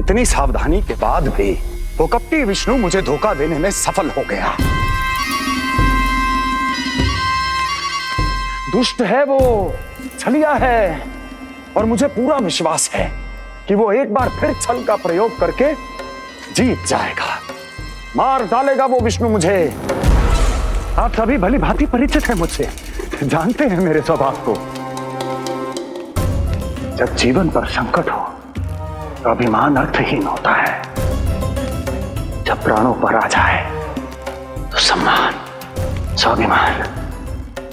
इतनी सावधानी के बाद भी वो कपटी विष्णु मुझे धोखा देने में सफल हो गया। दुष्ट है वो, छलिया है, और मुझे पूरा विश्वास है कि वो एक बार फिर छल का प्रयोग करके जीत जाएगा, मार डालेगा वो विष्णु मुझे। आप सभी भली भांति परिचित हैं मुझसे, जानते हैं मेरे स्वभाव को। जब जीवन पर संकट हो तो अभिमान अर्थहीन होता है, जब प्राणों पर आ जाए तो सम्मान, स्वाभिमान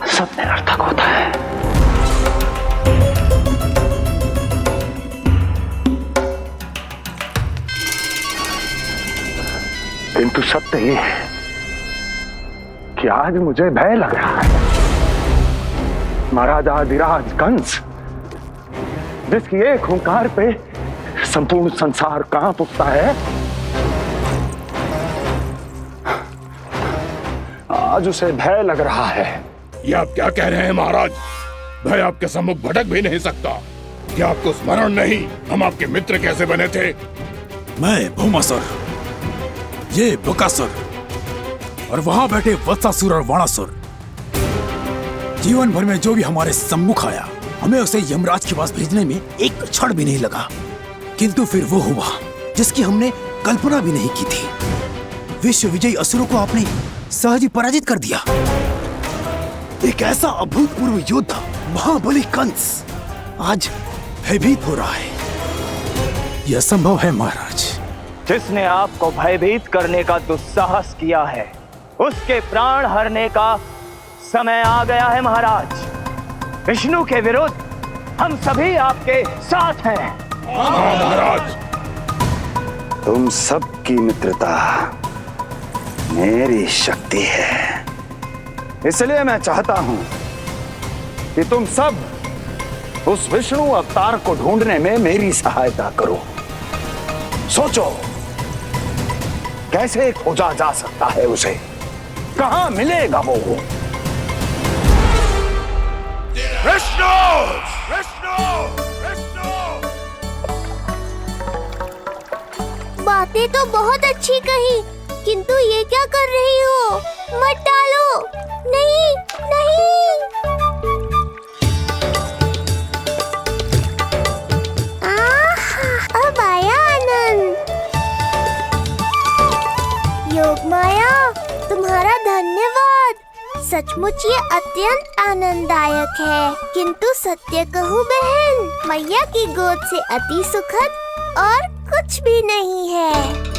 सब निरर्थक होता है। किंतु सत्य ये है कि आज मुझे भय लग रहा है। महाराजाधिराज कंस, जिसकी एक हुंकार पे संपूर्ण संसार कांप उठता है, आज उसे भय लग रहा है। ये आप क्या कह रहे हैं महाराज? भय आपके सम्मुख भटक भी नहीं सकता। क्या आपको स्मरण नहीं हम आपके मित्र कैसे बने थे? मैं भौमासुर, ये बकासुर, और वहां बैठे वत्सासुर और वाणासुर। जीवन भर में जो भी हमारे सम्मुख आया, हमें उसे यमराज के पास भेजने में एक क्षण भी नहीं लगा। किंतु फिर वो हुआ जिसकी हमने कल्पना भी नहीं की थी। विश्व विजयी असुरों को आपने सहज ही पराजित कर दिया। एक ऐसा अभूतपूर्व योद्धा महाबली कंस आज भयभीत हो रहा है। यह संभव है महाराज। जिसने आपको भयभीत करने का दुस्साहस किया है, उसके प्राण हरने का समय आ गया है महाराज। विष्णु के विरुद्ध हम सभी आपके साथ हैं। महाराज, तुम सबकी मित्रता मेरी शक्ति है, इसलिए मैं चाहता हूं कि तुम सब उस विष्णु अवतार को ढूंढने में मेरी सहायता करो। सोचो कैसे खोजा जा सकता है उसे, कहां मिलेगा वो? विष्णु! विष्णु! विष्णु! बातें तो बहुत अच्छी कही, किंतु ये क्या कर रही हो? मत डालो, नहीं नहीं। अब आया आनंद। योग माया, तुम्हारा धन्यवाद। सचमुच ये अत्यंत आनंददायक है। किंतु सत्य कहूँ बहन, मैया की गोद से अति सुखद और कुछ भी नहीं है।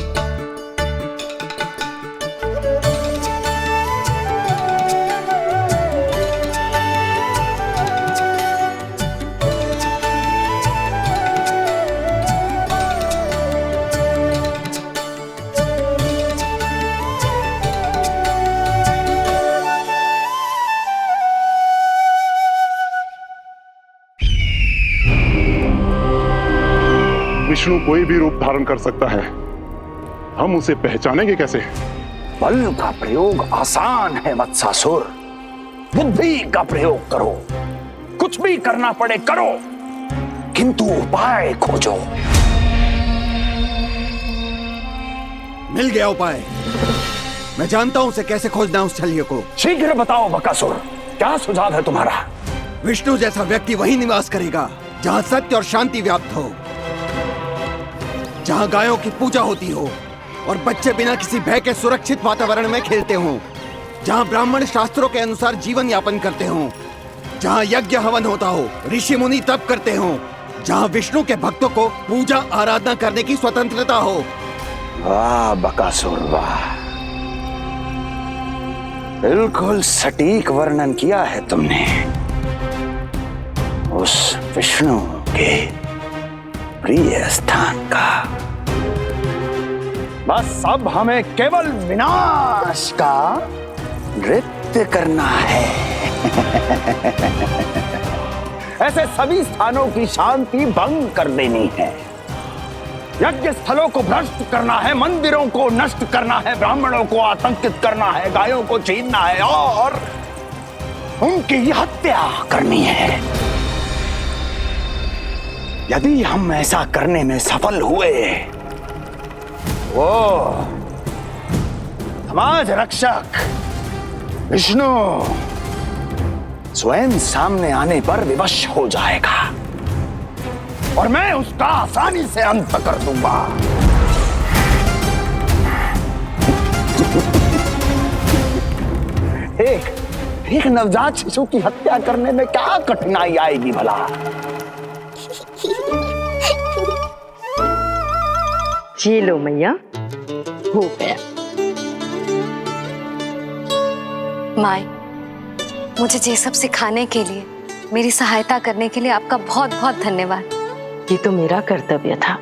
विष्णु कोई भी रूप धारण कर सकता है, हम उसे पहचानेंगे कैसे? बल का प्रयोग आसान है वत्सासुर, बुद्धि का प्रयोग करो। कुछ भी करना पड़े करो, किंतु उपाय खोजो। मिल गया उपाय। मैं जानता हूं उसे कैसे खोजना है, उस छलिए को। शीघ्र बताओ बकासुर, क्या सुझाव है तुम्हारा? विष्णु जैसा व्यक्ति वहीं निवास करेगा जहां सत्य और शांति व्याप्त हो, जहां गायों की पूजा होती हो और बच्चे बिना किसी भय के सुरक्षित वातावरण में खेलते हों, जहां ब्राह्मण शास्त्रों के अनुसार जीवन यापन करते हों, जहां यज्ञ हवन होता हो, ऋषि मुनि तप करते हों, जहां विष्णु के भक्तों को पूजा आराधना करने की स्वतंत्रता हो। वाह बकासुर वाह, बिल्कुल सटीक वर्णन किया है तुमने उस विष्णु के प्रिय स्थान का। बस अब हमें केवल विनाश का नृत्य करना है। ऐसे सभी स्थानों की शांति भंग कर देनी है, यज्ञ स्थलों को भ्रष्ट करना है, मंदिरों को नष्ट करना है, ब्राह्मणों को आतंकित करना है, गायों को छीनना है और उनकी हत्या करनी है। यदि हम ऐसा करने में सफल हुए वो समाज रक्षक विष्णु स्वयं सामने आने पर विवश हो जाएगा और मैं उसका आसानी से अंत कर दूंगा। एक नवजात शिशु की हत्या करने में क्या कठिनाई आएगी भला? ये लो मैया, हो गया। माई, मुझे ये सब सिखाने के लिए, मेरी सहायता करने के लिए आपका बहुत बहुत धन्यवाद। ये तो मेरा कर्तव्य था।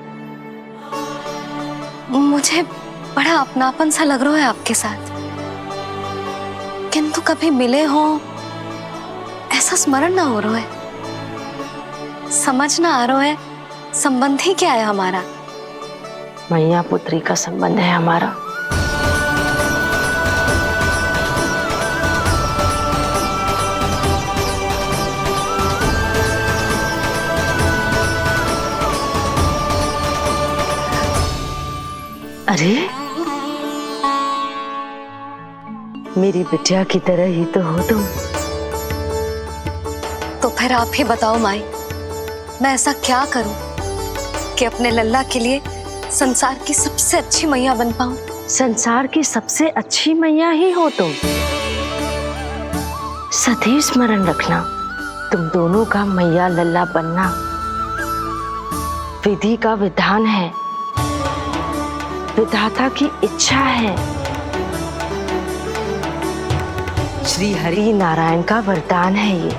मुझे बड़ा अपनापन सा लग रहा है आपके साथ, किंतु कभी मिले हो ऐसा स्मरण ना हो रहा है, समझ ना आ रहा है संबंध ही क्या है हमारा। मैया पुत्री का संबंध है हमारा। अरे मेरी बिटिया की तरह ही तो हो तुम। तो फिर आप ही बताओ माई, मैं ऐसा क्या करूं कि अपने लल्ला के लिए संसार की सबसे अच्छी मैया बन पाऊं? संसार की सबसे अच्छी मैया ही हो तुम। सदैव स्मरण रखना, तुम दोनों का मैया लल्ला बनना विधि का विधान है, विधाता की इच्छा है, श्री हरि नारायण का वरदान है। ये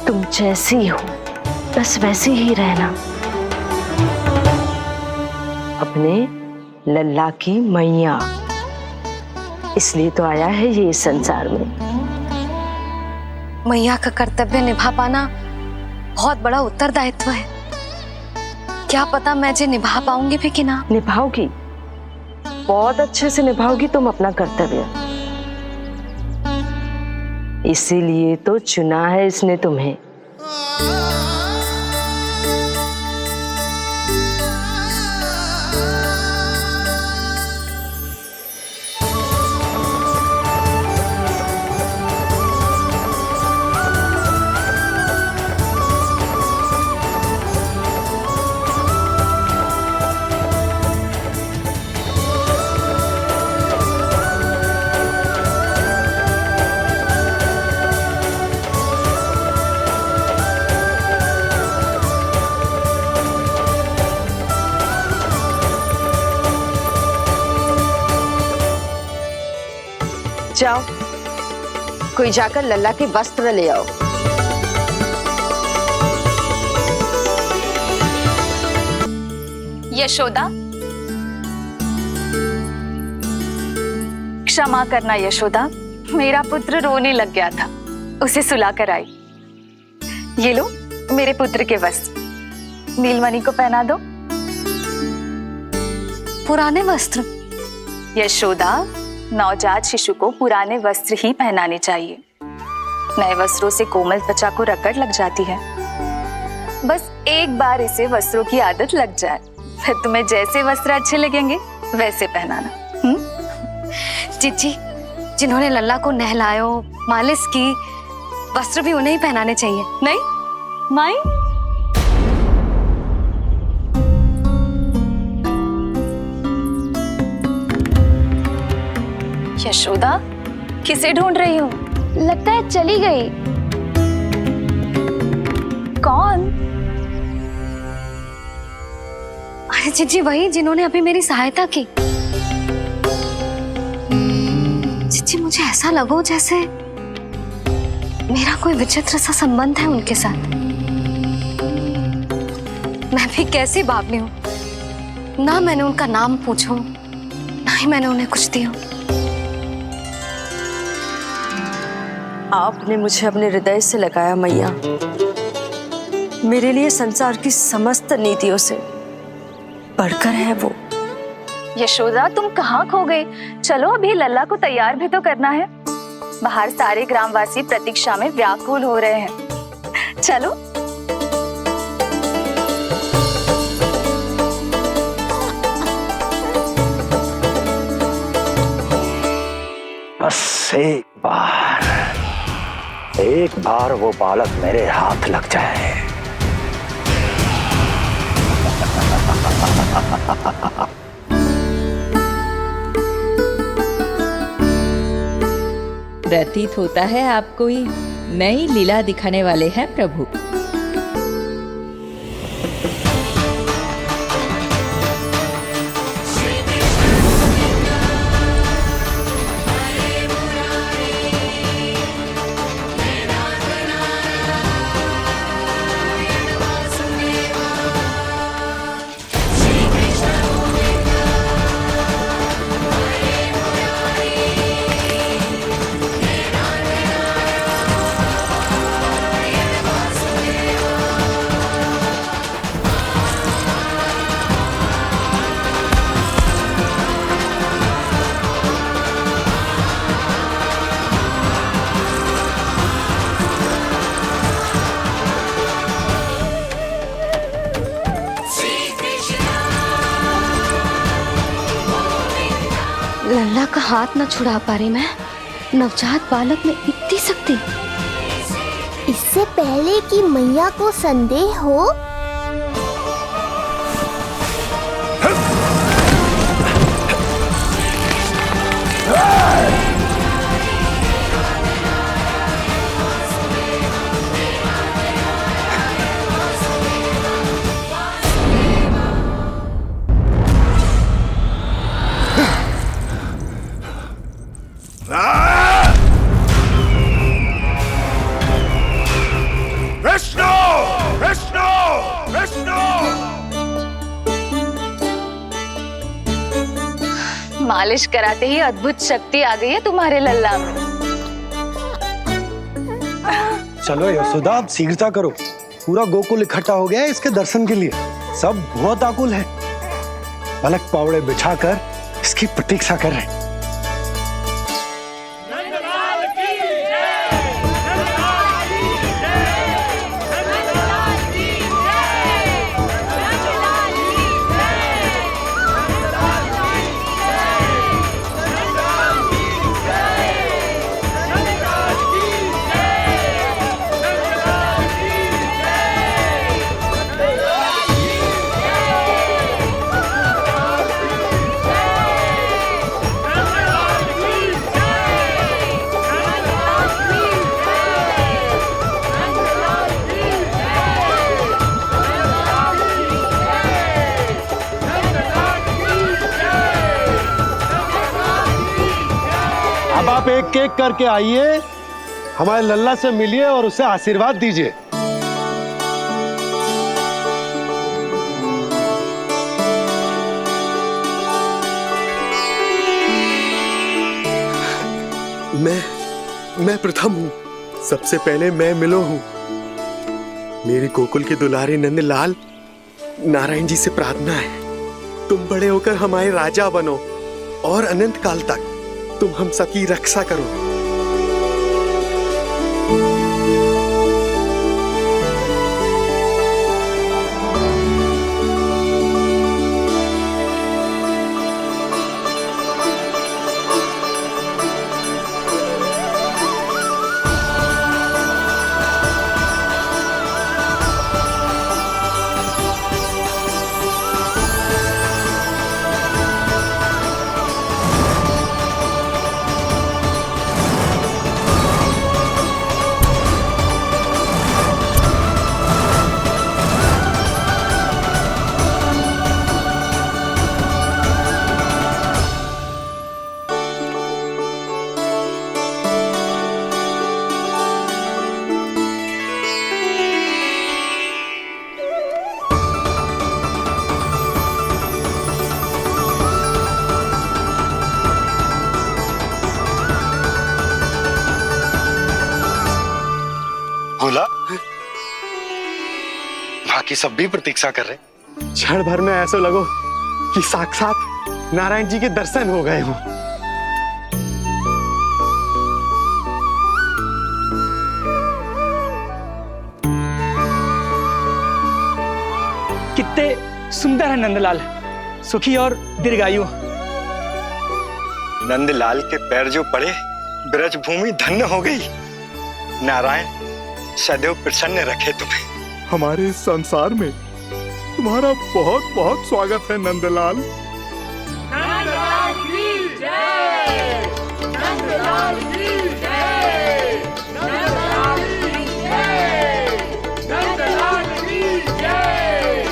तुम जैसी हो बस वैसी ही रहना, अपने लल्ला की मैया। इसलिए तो आया है ये इस संसार में। मैया का कर्तव्य निभा पाना बहुत बड़ा उत्तरदायित्व है। क्या पता मैं जे निभा पाऊंगी भी कि ना। निभाओगी, बहुत अच्छे से निभाओगी तुम अपना कर्तव्य। इसीलिए तो चुना है इसने तुम्हें। जाओ, कोई जाकर लल्ला के वस्त्र ले आओ। यशोदा, क्षमा करना यशोदा, मेरा पुत्र रोने लग गया था, उसे सुला कर आई। ये लो मेरे पुत्र के वस्त्र, नीलमणि को पहना दो। पुराने वस्त्र? यशोदा, नवजात शिशु को पुराने वस्त्र ही पहनाने चाहिए। नए वस्त्रों से कोमल त्वचा को रगड़ लग जाती है। बस एक बार इसे वस्त्रों की आदत लग जाए, फिर तुम्हें जैसे वस्त्र अच्छे लगेंगे वैसे पहनाना। जीजी, जिन्होंने लल्ला को नहलायो, मालिश की, वस्त्र भी उन्हें ही पहनाने चाहिए, नहीं माई? यशोदा, किसे ढूंढ रही हो? लगता है चली गई। कौन? अरे जीजी, वही जिन्होंने अभी मेरी सहायता की। जीजी, मुझे ऐसा लगो जैसे मेरा कोई विचित्र सा संबंध है उनके साथ। मैं भी कैसी बावली हूँ, ना मैंने उनका नाम पूछो, ना ही मैंने उन्हें कुछ दिया। आपने मुझे अपने हृदय से लगाया मैया। मेरे लिए संसार की समस्त नीतियों से बढ़कर है वो। यशोदा, तुम कहाँ खो गई? चलो अभी लल्ला को तैयार भी तो करना है। बाहर सारे ग्रामवासी प्रतीक्षा में व्याकुल हो रहे हैं। चलो। बस एक बार वो बालक मेरे हाथ लग जाए। प्रतीत होता है आप कोई नई लीला दिखाने वाले हैं प्रभु। लल्ला का हाथ न छुड़ा पा रही मैं। नवजात बालक में इतनी शक्ति। इससे पहले कि मैया को संदेह हो, मालिश कराते ही अद्भुत शक्ति आ गई है तुम्हारे लल्ला में। चलो यशोदा, अब शीघ्रता करो। पूरा गोकुल इकट्ठा हो गया है इसके दर्शन के लिए। सब बहुत आकुल है। पलक पावड़े बिछाकर इसकी प्रतीक्षा कर रहे हैं। अब आप एक एक करके आइए, हमारे लल्ला से मिलिए और उसे आशीर्वाद दीजिए। मैं प्रथम हूँ। सबसे पहले मैं मिलो हूँ। मेरी गोकुल के दुलारे नंदलाल, नारायण जी से प्रार्थना है, तुम बड़े होकर हमारे राजा बनो और अनंत काल तक तुम हम सबकी रक्षा करो। बोला, बाकी सब भी प्रतीक्षा कर रहे। क्षण भर में ऐसा लगो कि साक्षात नारायण जी के दर्शन हो गए हो। कितने सुंदर है नंदलाल, सुखी और दीर्घायु। नंदलाल के पैर जो पड़े ब्रज भूमि धन्य हो गई। नारायण सदैव प्रसन्न रखे तुम्हें। हमारे इस संसार में तुम्हारा बहुत बहुत स्वागत है नंदलाल। नंदलाल की जय, नंदलाल की जय, नंदलाल की जय, नंदलाल की जय,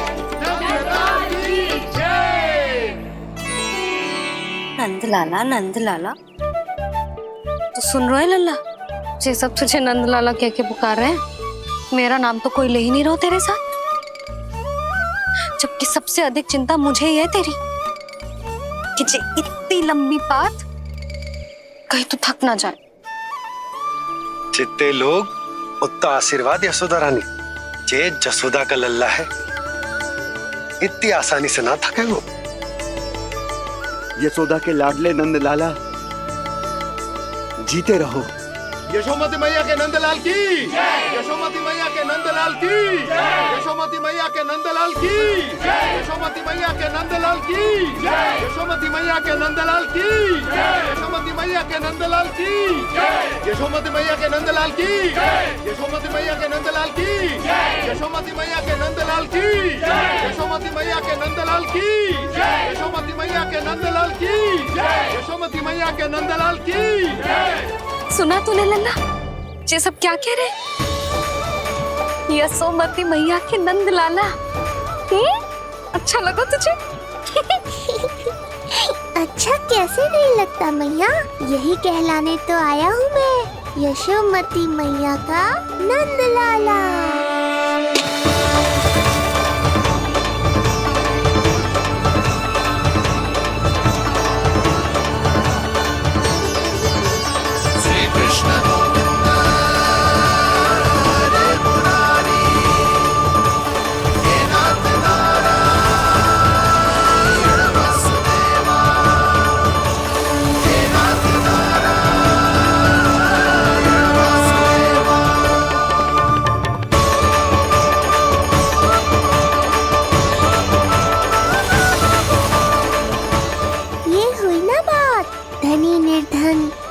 नंदलाल की जय। नंदलाला नंदलाला, तो सुन रहे लल्ला, ये सब तुझे नंदलाला कह के पुकार रहे हैं। मेरा नाम तो कोई ले ही नहीं रहा तेरे साथ, जबकि सबसे अधिक चिंता मुझे ही है तेरी कि जे इतनी लंबी बात कहीं तो थक ना जाए। जितने लोग उतना आशीर्वाद यशोदा रानी। जे जसोदा का लल्ला है, इतनी आसानी से ना थके वो। यशोदा के लाडले नंदलाला, जीते रहो। यशोमती मैया के नंदलाल की जय, यशोमती मैया के नंदलाल की जय, यशोमती मैया के नंदलाल की जय, यशोमती मैया के नंदलाल की जय, यशोमती मैया के नंदलाल की जय, यशोमती मैया के नंदलाल की जय, यशोमती मैया के नंदलाल की जय, यशोमती मैया के नंदलाल की जय, यशोमती मैया के नंदलाल की जय, यशोमती मैया के नंदलाल की जय, यशोमती मैया के नंदलाल की जय, यशोमती मैया के नंदलाल की जय। सुना तूने लल्ला, ये सब क्या कह रहे? यशोमती मैया के नंदलाला, अच्छा लगा तुझे? अच्छा कैसे नहीं लगता मैया, यही कहलाने तो आया हूँ मैं, यशोमती मैया का नंदलाला।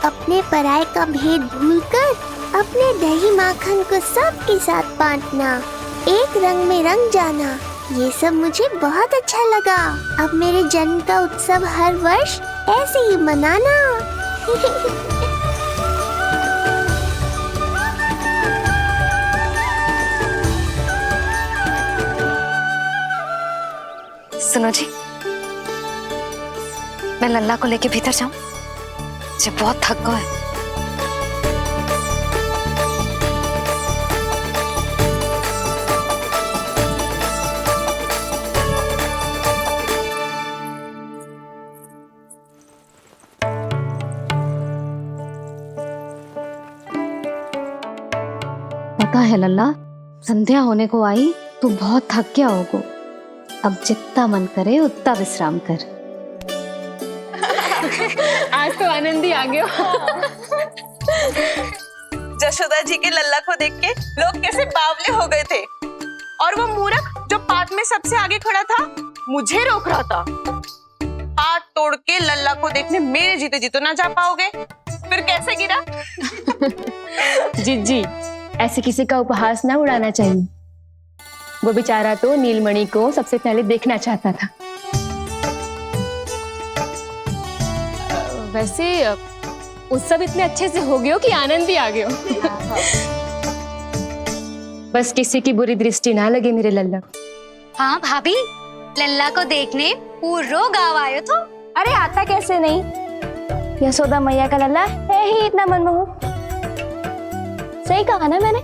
अपने पराये का भेद भूलकर अपने दही माखन को सबके साथ बांटना, एक रंग में रंग जाना, ये सब मुझे बहुत अच्छा लगा। अब मेरे जन्म का उत्सव हर वर्ष ऐसे ही मनाना। सुनो जी, मैं लल्ला को लेके भीतर जाऊं? मुझे बहुत थक गया है। पता है लल्ला, संध्या होने को आई तो बहुत थक गया होगा। अब जितना मन करे उतना विश्राम कर। आज तो आनंद ही आ गया। जशोदा जी के लल्ला को देख के लोग कैसे बावले हो गए थे, और वो मूर्ख जो पात में सबसे आगे खड़ा था मुझे रोक रहा था। हाथ तोड़ के लल्ला को देखने मेरे जीते जी तो ना जा पाओगे, फिर कैसे गिरा? जिज्जी, ऐसे किसी का उपहास ना उड़ाना चाहिए। वो बेचारा तो नीलमणि को सबसे पहले देखना चाहता था। वैसे उत्सव इतने अच्छे से हो गयो कि आनंद ही आ गयो। बस किसी की बुरी दृष्टि ना लगे मेरे लल्ला को। हाँ भाभी, लल्ला को देखने पूरो गाँव आयो तो। अरे आता कैसे नहीं, यशोदा मैया का लल्ला है ही इतना मनमोहक। सही कहा ना मैंने?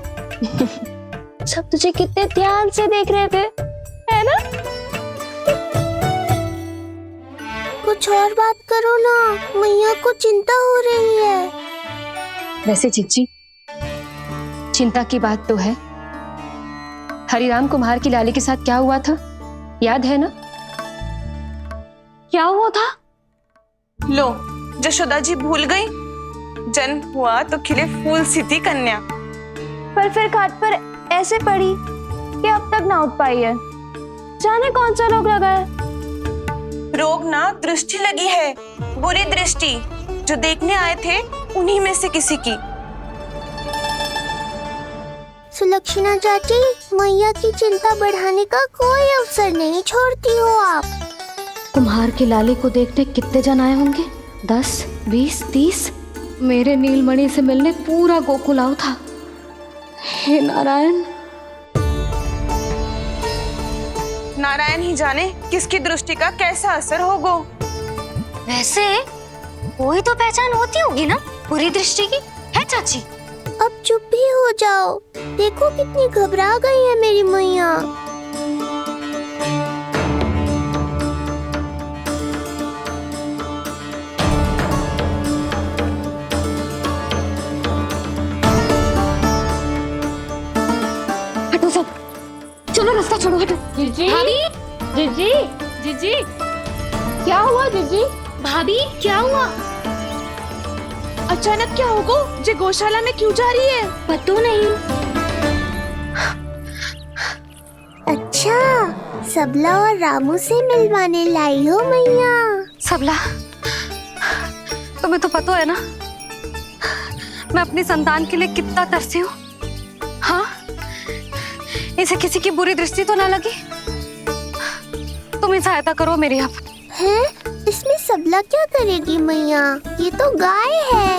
सब तुझे कितने ध्यान से देख रहे थे, है ना? कुछ और बात करो ना, मैया को चिंता हो रही है। वैसे चिच्ची, चिंता की बात तो है। हरिराम कुम्हार की लाली के साथ क्या हुआ था, याद है ना? क्या हुआ था? लो, जशोदा जी भूल गई। जन्म हुआ तो खिले फूल सी थी कन्या, पर फिर खाट पर ऐसे पड़ी कि अब तक ना उठ पाई है। जाने कौन सा रोग लगा है। रोग ना, दृष्टि लगी है, बुरी दृष्टि। जो देखने आए थे उन्हीं में से किसी की। सुलक्षणा चाची, मैया की चिंता बढ़ाने का कोई अवसर नहीं छोड़ती हो आप। कुम्हार के लाले को देखने कितने जन आए होंगे? 10, 20, 30। मेरे नीलमणि से मिलने पूरा गोकुल आओ था। हे नारायण। नारायण ही जाने किसकी दृष्टि का कैसा असर होगा। वैसे कोई तो पहचान होती होगी ना बुरी दृष्टि की, है चाची? अब चुप भी हो जाओ। देखो कितनी घबरा गई है मेरी मैया। हटो सब, चलो रास्ता छोड़ो, हटो। जीजी, जीजी, जीजी, क्या हुआ जीजी? भाभी क्या हुआ? अचानक क्या होगा? जे गौशाला में क्यों जा रही है? पता नहीं। अच्छा, सबला और रामू से मिलवाने लाई हो मैया। सबला, तुम्हें तो पता है ना मैं अपनी संतान के लिए कितना तरसी हूँ। हाँ, इसे किसी की बुरी दृष्टि तो ना लगी? तुम ही सहायता करो मेरी। अब हैं? इसमें सबला क्या करेगी मैया? ये तो गाय है।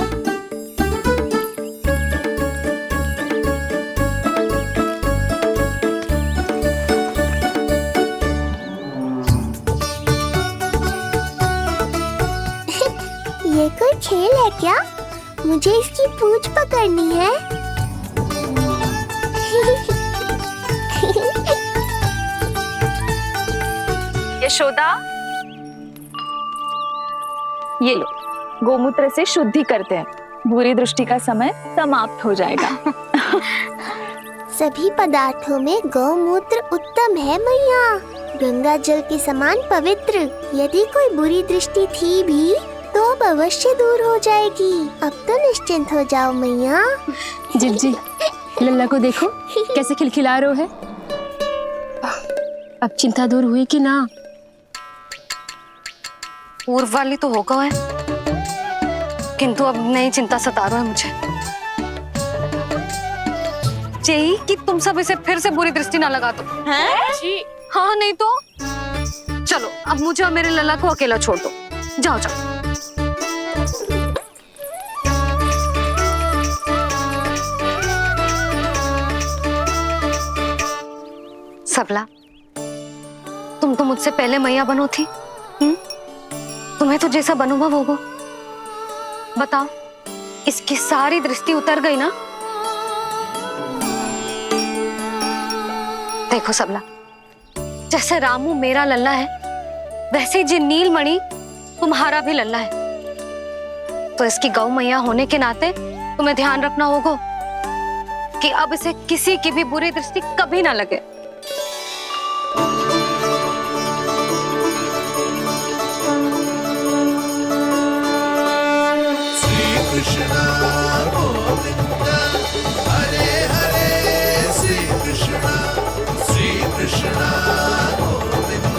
ये कोई खेल है क्या? मुझे इसकी पूंछ पकड़नी है। यशोदा, ये लो, गोमूत्र से शुद्धि करते हैं, बुरी दृष्टि का समय समाप्त हो जाएगा। सभी पदार्थों में गौमूत्र उत्तम है मैया, गंगा जल के समान पवित्र। यदि कोई बुरी दृष्टि थी भी तो अब अवश्य दूर हो जाएगी। अब तो निश्चिंत हो जाओ मैया। जीजी, लल्ला को देखो कैसे खिलखिला रहे है। अब चिंता दूर हुई कि ना? पूर्व वाली तो होगा है, किंतु अब नई चिंता सता रहा है मुझे। यही कि तुम सब इसे फिर से बुरी दृष्टि ना लगा दो। हैं? जी। हाँ, नहीं तो चलो अब मुझे और मेरे लल्ला को अकेला छोड़ दो। जाओ जाओ। सबला, तुम तो मुझसे पहले मैया बनो थी। तुम्हें तो जैसा अनुभव होगा। बताओ, इसकी सारी दृष्टि उतर गई ना? देखो सबला, जैसे रामू मेरा लल्ला है, वैसे जी नीलमणि तुम्हारा भी लल्ला है। तो इसकी गौ मैया होने के नाते तुम्हें ध्यान रखना होगा कि अब इसे किसी की भी बुरी दृष्टि कभी ना लगे। कृष्णा गोविंद हरे हरे, श्री कृष्णा गोविंद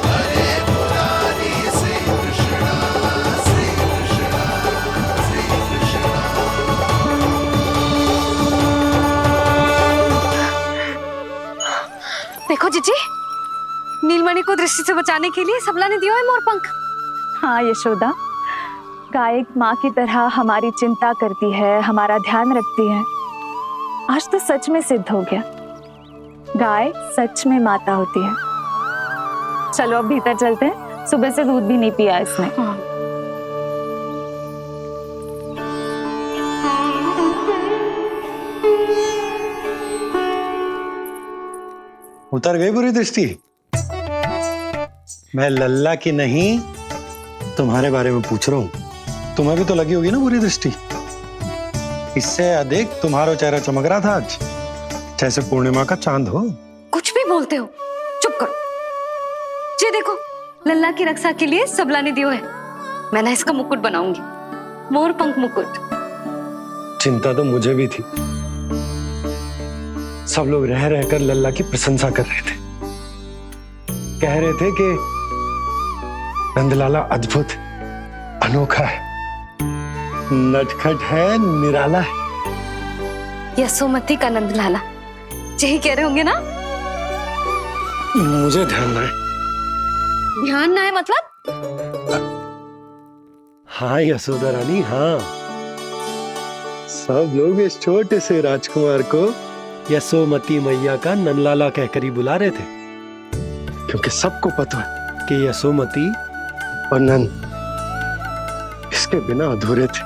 हरे मुरारी, श्री कृष्णा श्री कृष्णा श्री कृष्णा। देखो जीजी, नीलमणि को दृष्टि से बचाने के लिए सबला ने दिया है मोरपंख। हाँ यशोदा, गाय माँ की तरह हमारी चिंता करती है, हमारा ध्यान रखती है। आज तो सच में सिद्ध हो गया, गाय सच में माता होती है। चलो अब भीतर चलते हैं, सुबह से दूध भी नहीं पिया इसने। उतर गई बुरी दृष्टि? मैं लल्ला की नहीं तुम्हारे बारे में पूछ रहा हूं। तुम्हें भी तो लगी होगी ना बुरी दृष्टि? इससे अधिक तुम्हारा चेहरा चमक रहा था आज, जैसे पूर्णिमा का चांद हो। कुछ भी बोलते हो, चुप करो। जी देखो, लल्ला की रक्षा के लिए सबला ने दियो है। मैं ना इसका मुकुट बनाऊंगी, मोरपंख मुकुट। चिंता तो मुझे भी थी। सब लोग रह रहकर लल्ला की प्रशंसा कर रहे थे, कह रहे थे कि नंदलाला अद्भुत, अनोखा है। नटखट है, निराला है। यशोमती का नंद लाला, यही कह रहे होंगे ना? मुझे ध्यान ना है। ध्यान ना है मतलब? हाँ यशोदा रानी, हाँ। सब लोग इस छोटे से राजकुमार को यशोमती मैया का नंदलाला कहकर ही बुला रहे थे, क्योंकि सबको पता है कि यशोमती और नंद इसके बिना अधूरे थे।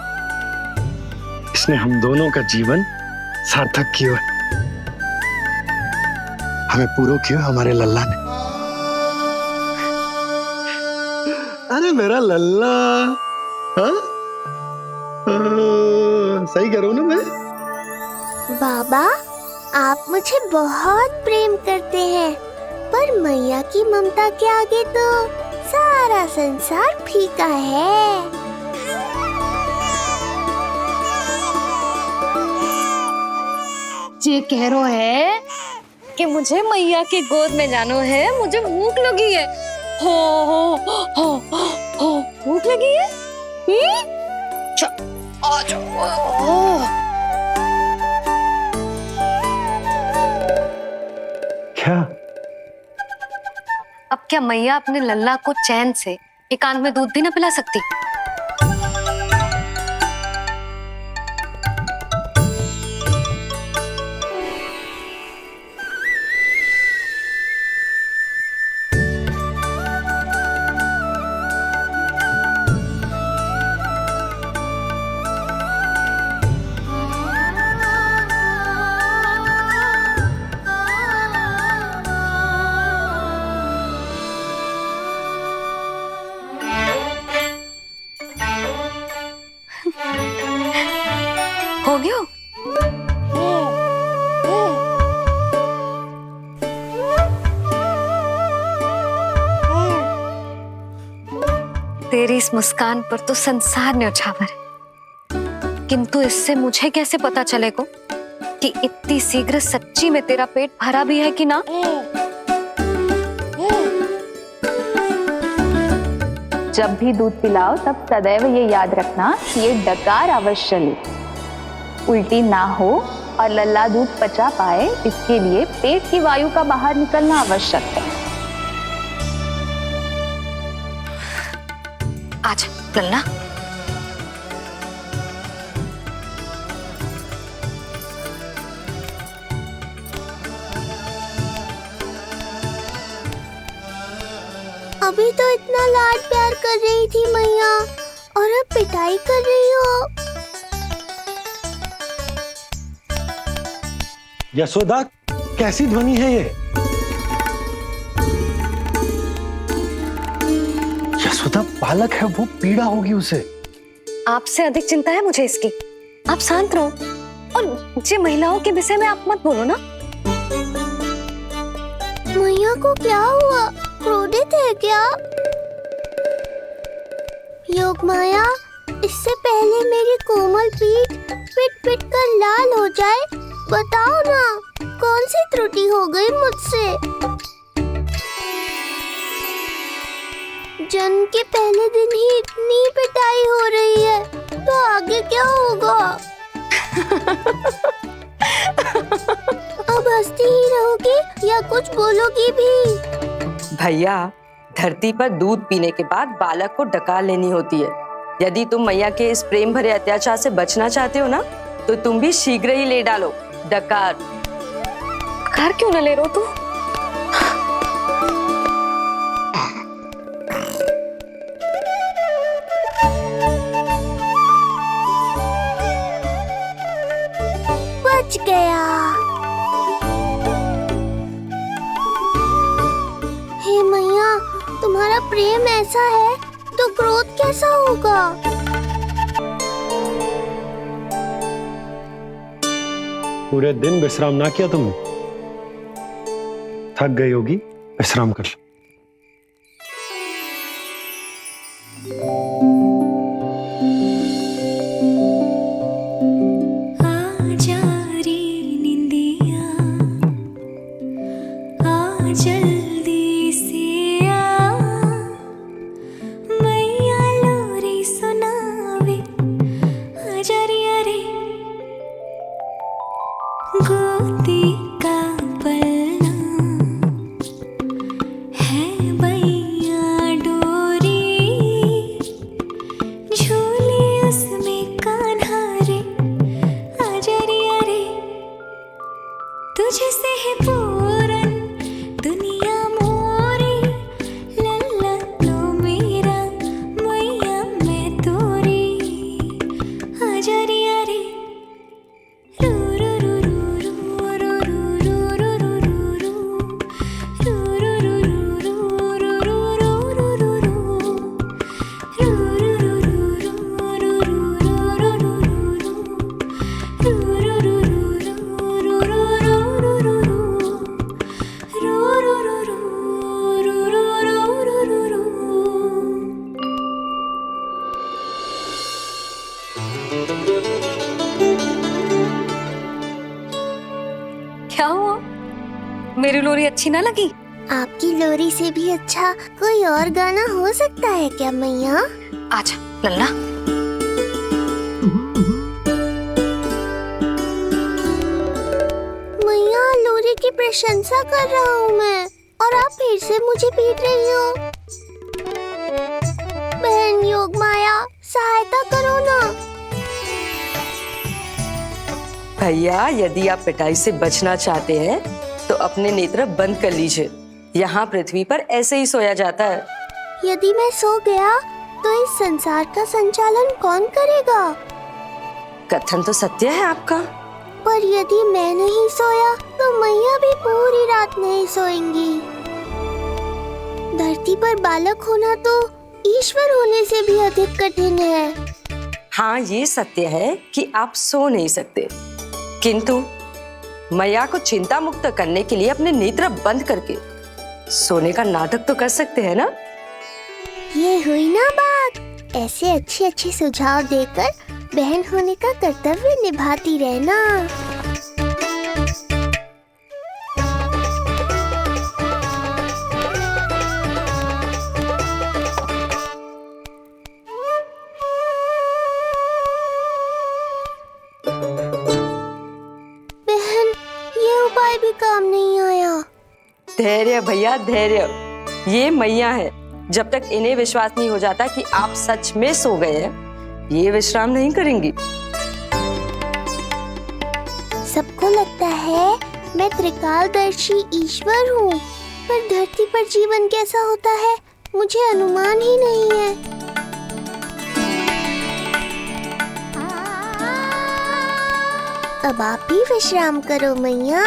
इसने हम दोनों का जीवन सार्थक किया, हमें पूरा किया हमारे लल्ला ने। अरे मेरा लल्ला, हाँ? सही कह रहा हूं ना मैं? बाबा, आप मुझे बहुत प्रेम करते हैं, पर मैया की ममता के आगे तो सारा संसार फीका है। ये कह रो है कि मुझे मैया की गोद में जानो है, मुझे भूख लगी है। हो भूख लगी है? आ जाओ। क्या? अब क्या मैया अपने लल्ला को चैन से एकांत में दूध भी ना पिला सकती? हो गया? तेरी इस मुस्कान पर तो संसार न्यौछावर है, किंतु इससे मुझे कैसे पता चलेगा कि इतनी शीघ्र सच्ची में तेरा पेट भरा भी है कि ना? जब भी दूध पिलाओ तब सदैव ये याद रखना कि ये डकार अवश्य ले, उल्टी ना हो और लल्ला दूध पचा पाए, इसके लिए पेट की वायु का बाहर निकलना आवश्यक है। आजा लल्ला। अभी तो इतना लाड प्यार कर रही थी मैया, और अब पिटाई कर रही हो। यशोदा, कैसी ध्वनि है ये? यशोदा, बालक है वो, पीड़ा होगी उसे। आपसे अधिक चिंता है मुझे इसकी। आप शांत रहो, और ये महिलाओं के विषय में आप मत बोलो ना। मैया को क्या हुआ? क्रोधित है क्या? योग माया, इससे पहले मेरी कोमल पीठ पिट पिट कर लाल हो जाए, बताओ ना कौन सी त्रुटि हो गई मुझसे? जन्म के पहले दिन ही इतनी पिटाई हो रही है, तो आगे क्या होगा? अब हंसती ही रहोगी या कुछ बोलोगी भी? भैया, धरती पर दूध पीने के बाद बालक को डकार लेनी होती है। यदि तुम मैया के इस प्रेम भरे अत्याचार से बचना चाहते हो ना, तो तुम भी शीघ्र ही ले डालो डकार। डकार क्यों न ले रो तू? बच गया। हे मैया, तुम्हारा प्रेम ऐसा है तो क्रोध कैसा होगा? पूरे दिन विश्राम ना किया तुमने? थक गई होगी, विश्राम कर लो। मेरी लोरी अच्छी ना लगी? आपकी लोरी से भी अच्छा कोई और गाना हो सकता है क्या मैया? आजा लल्ला। मैया, लोरी की प्रशंसा कर रहा हूँ मैं और आप फिर से मुझे पीट रही हो। बहन योग माया, सहायता करो ना। भैया, यदि आप पिटाई से बचना चाहते हैं तो अपने नेत्र बंद कर लीजिए। यहाँ पृथ्वी पर ऐसे ही सोया जाता है। यदि मैं सो गया तो इस संसार का संचालन कौन करेगा? कथन तो सत्य है आपका। पर यदि मैं नहीं सोया तो मैया भी पूरी रात नहीं सोएंगी। धरती पर बालक होना तो ईश्वर होने से भी अधिक कठिन है। हाँ, ये सत्य है कि आप सो नहीं सकते, किंतु मैया को चिंता मुक्त करने के लिए अपने नेत्र बंद करके सोने का नाटक तो कर सकते हैं ना? ये हुई ना बात। ऐसे अच्छे अच्छे सुझाव देकर बहन होने का कर्तव्य निभाती रहना। बहन, ये उपाय भी काम नहीं आया। धैर्य भैया, धैर्य। ये मैया है, जब तक इन्हें विश्वास नहीं हो जाता कि आप सच में सो गए हैं, ये विश्राम नहीं करेंगी। सबको लगता है मैं त्रिकालदर्शी ईश्वर हूँ, पर धरती पर जीवन कैसा होता है मुझे अनुमान ही नहीं है। अब आप भी विश्राम करो मैया।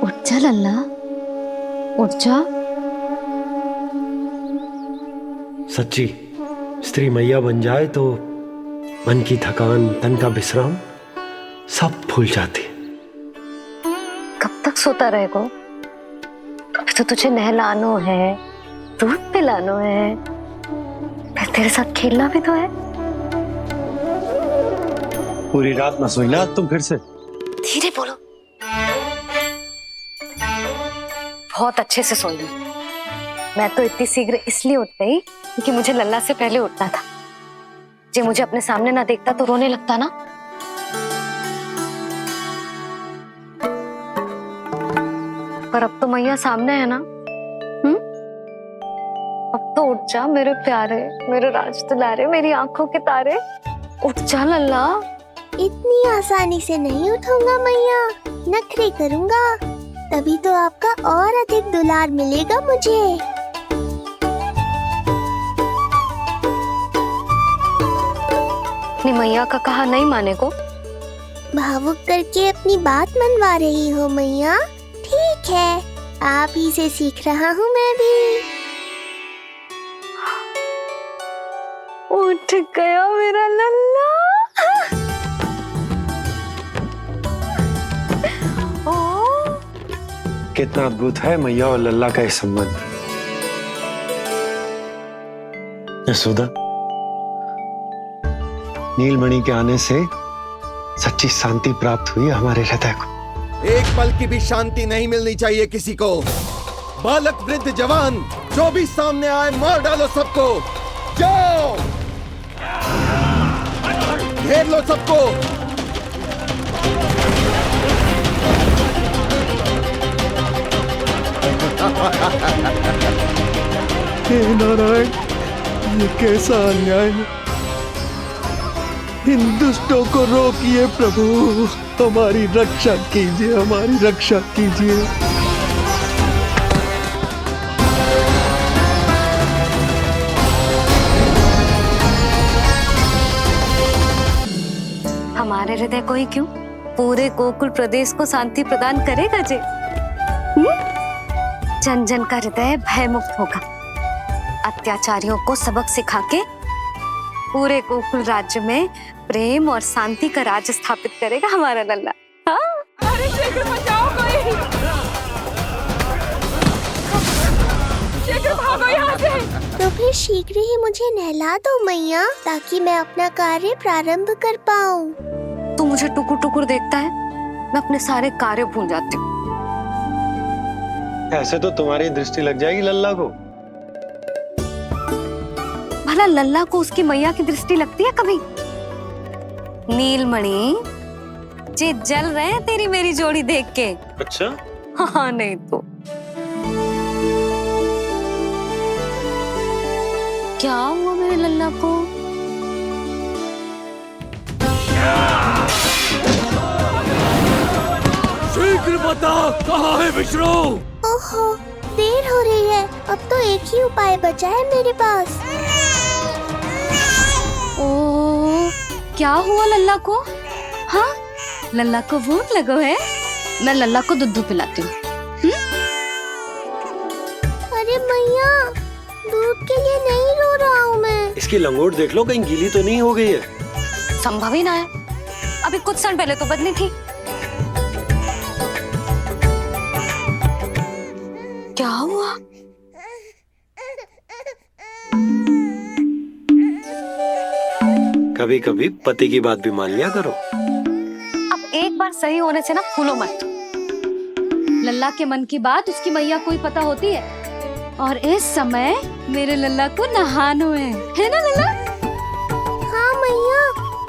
उठ जा लल्ला, उठ जा। सच्ची स्त्री मैया बन जाए तो मन की थकान, तन का विश्राम सब भूल जाती। कब तक सोता रहेगा? अभी तो तुझे नहलानो है, दूध पिलानो है, फिर तेरे साथ खेलना भी तो है। पूरी रात न सोई ना तुम फिर से? धीरे बोलो। बहुत अच्छे से सोई। मैं तो इतनी शीघ्र इसलिए उठ गई क्योंकि मुझे लल्ला से पहले उठना था। जो मुझे अपने सामने ना देखता तो रोने लगता ना। पर अब तो मैया सामने है ना। अब तो उठ जा मेरे प्यारे, मेरे राज दुलारे, मेरी आंखों के तारे। उठ जा लल्ला। इतनी आसानी से नहीं उठूंगा मैया, नखरे करूंगा, तभी तो आपका और अधिक दुलार मिलेगा मुझे। अपनी मैया का कहा नहीं माने को? भावुक करके अपनी बात मनवा रही हो मैया। ठीक है, आप ही से सीख रहा हूँ मैं भी। उठ गया मेरा लल्ला। कितना अद्भुत है मैया और लल्ला का ये संबंध। यशोदा, नीलमणि के आने से सच्ची शांति प्राप्त हुई हमारे हृदय को। एक पल की भी शांति नहीं मिलनी चाहिए किसी को। बालक, वृद्ध, जवान, जो भी सामने आए मार डालो सबको। जाओ, घेर लो सबको। हे नारायण, ये कैसा अन्याय है। इन दुष्टों को रोकिए प्रभु, हमारी रक्षा कीजिए, हमारी रक्षा कीजिए। हमारे हृदय को ही क्यों, पूरे गोकुल प्रदेश को शांति प्रदान करेगा जे। जन जन का हृदय भय मुक्त होगा। अत्याचारियों को सबक सिखा के पूरे गोकुल राज्य में प्रेम और शांति का राज स्थापित करेगा हमारा लल्ला। हाँ? अरे शीघ्र बचाओ कोई। तो फिर शीघ्र ही मुझे नहला दो मैया, ताकि मैं अपना कार्य प्रारंभ कर पाऊं। तू मुझे टुकुर टुकुर देखता है, मैं अपने सारे कार्य भूल जाती हूँ। ऐसे तो तुम्हारी दृष्टि लग जाएगी लल्ला को। भला लल्ला को उसकी मैया की दृष्टि लगती है कभी? नीलमणि जे जल रहे हैं तेरी मेरी जोड़ी देख के। अच्छा? हाँ नहीं तो क्या हुआ मेरे लल्ला को? शीघ्र बता, कहाँ है विष्णु? ओहो, देर हो रही है। अब तो एक ही उपाय बचा है मेरे पास। ओ, क्या हुआ लल्ला को? हाँ, लल्ला को भूख लगो है? मैं लल्ला को दूध पिलाती हूँ। अरे मैया, दूध के लिए नहीं रो रहा हूँ मैं। इसकी लंगोट देख लो, कहीं गीली तो नहीं हो गई है। संभव ही ना है, अभी कुछ क्षण पहले तो बदली थी। क्या हुआ? कभी कभी पति की बात भी मान लिया करो। अब एक बार सही होने से ना फूलो मत। लल्ला के मन की बात उसकी मैया को ही पता होती है, और इस समय मेरे लल्ला को नहानो है ना लल्ला? हाँ मैया,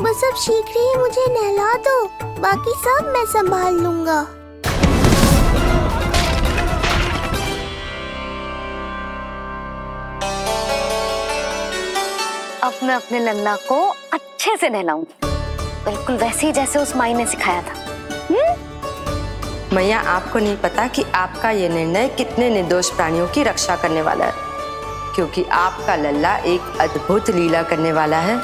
बस अब शीघ्र ही मुझे नहला दो, बाकी सब मैं संभाल लूंगा। अब मैं अपने लल्ला को अच्छे से नहलाऊंगी, बिल्कुल वैसे ही जैसे उस माई ने सिखाया था। मैया, आपको नहीं पता कि आपका ये निर्णय कितने निर्दोष प्राणियों की रक्षा करने वाला है, क्योंकि आपका लल्ला एक अद्भुत लीला करने वाला है।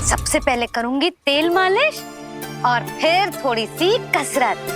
सबसे पहले करूंगी तेल मालिश और फिर थोड़ी सी कसरत।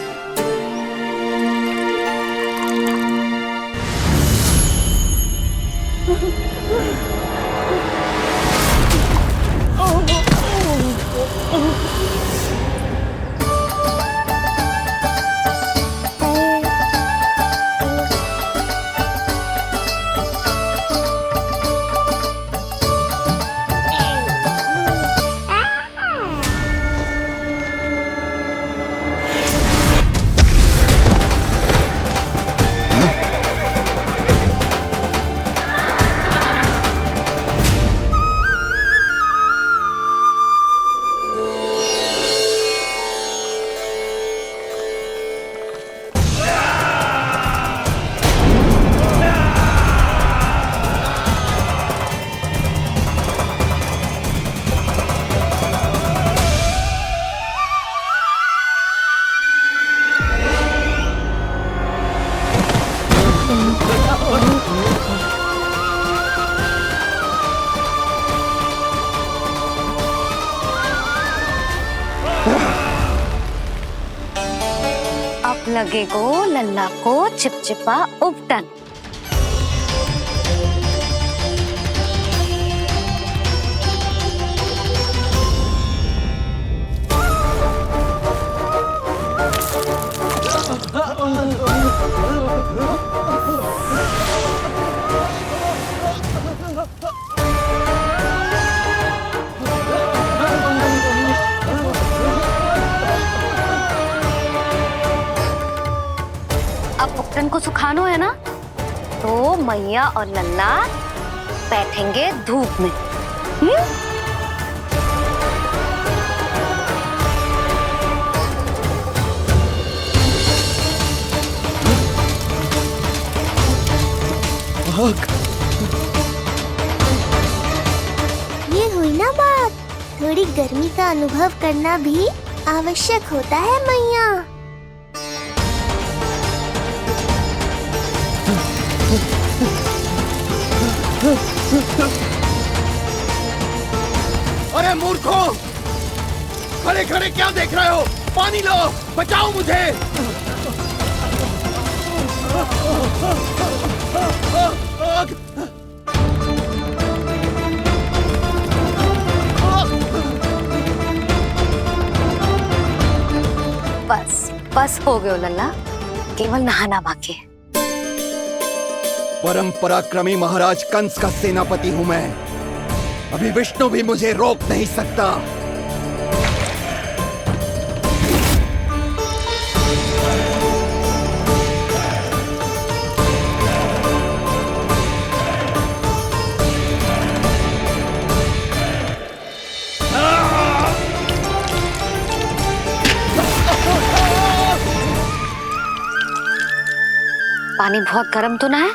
अब लगेगो लल्ला को चिपचिपा उपटन। अब उपटन को सुखानो है ना, तो मैया और लल्ला बैठेंगे धूप में। ये हुई ना बात, थोड़ी गर्मी का अनुभव करना भी आवश्यक होता है मैया। अरे मूर्खों, खड़े खड़े क्या देख रहे हो? पानी लो, बचाओ मुझे। बस बस हो गयो लल्ला, केवल नहाना बाकी है। परम पराक्रमी महाराज कंस का सेनापति हूं मैं। अभी विष्णु भी मुझे रोक नहीं सकता। पानी बहुत गर्म तो ना है?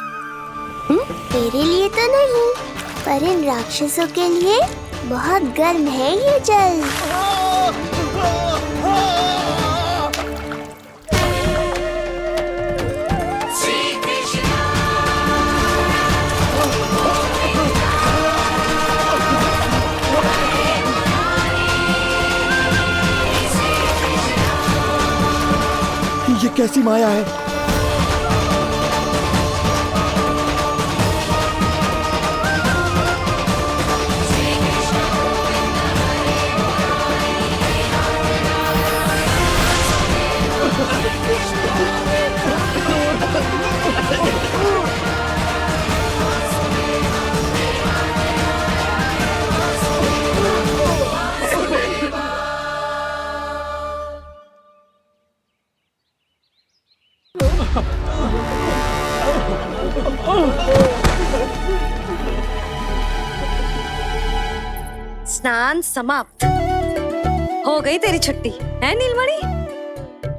तेरे लिए तो नहीं, पर इन राक्षसों के लिए बहुत गर्म है ये जल। ये कैसी माया है? स्नान समाप्त। हो गई तेरी छुट्टी है नीलमणि?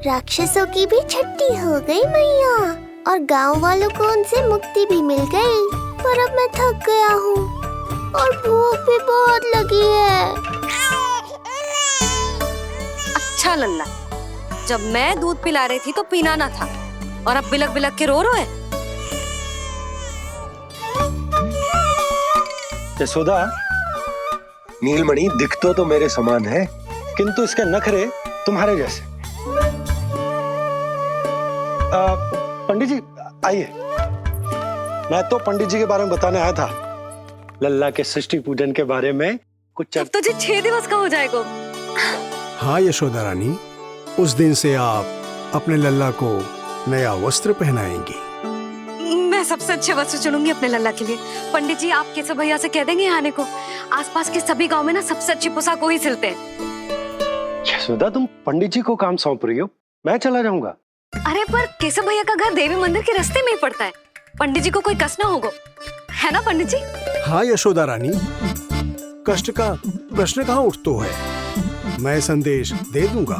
राक्षसों की भी छुट्टी हो गई मैया, और गांव वालों को उनसे मुक्ति भी मिल गई। पर अब मैं थक गया हूँ और भूख भी बहुत लगी है। अच्छा लल्ला, जब मैं दूध पिला रही थी तो पीना ना था, और अब बिलक बिलक के रो रहे। यशोदा, नीलमणि दिखतो तो मेरे समान है, किंतु इसके नखरे तुम्हारे जैसे। पंडित जी आइए। मैं तो पंडित जी के बारे में बताने आया था, लल्ला के सृष्टि पूजन के बारे में कुछ। अब तुझे 6 दिवस का हो जाएगा। हाँ यशोदा रानी, उस दिन से आप अपने लल्ला को नया वस्त्र पहनाएंगी। मैं सबसे अच्छे वस्त्र चुनूंगी अपने लल्ला के लिए। पंडित जी, आप केशव भैया से कह देंगे आने को। आसपास के सभी गांव में ना सबसे अच्छी पोशाक वही सिलते हैं। यशोदा, तुम पंडित जी को काम सौंप रही हो, मैं चला जाऊंगा। अरे पर केशव भैया का घर देवी मंदिर के रास्ते में ही पड़ता है, पंडित जी को कोई कष्ट ना होगा, है ना पंडित जी? हाँ यशोदा रानी, कष्ट का प्रश्न कहाँ उठतो है। मैं संदेश दे दूंगा,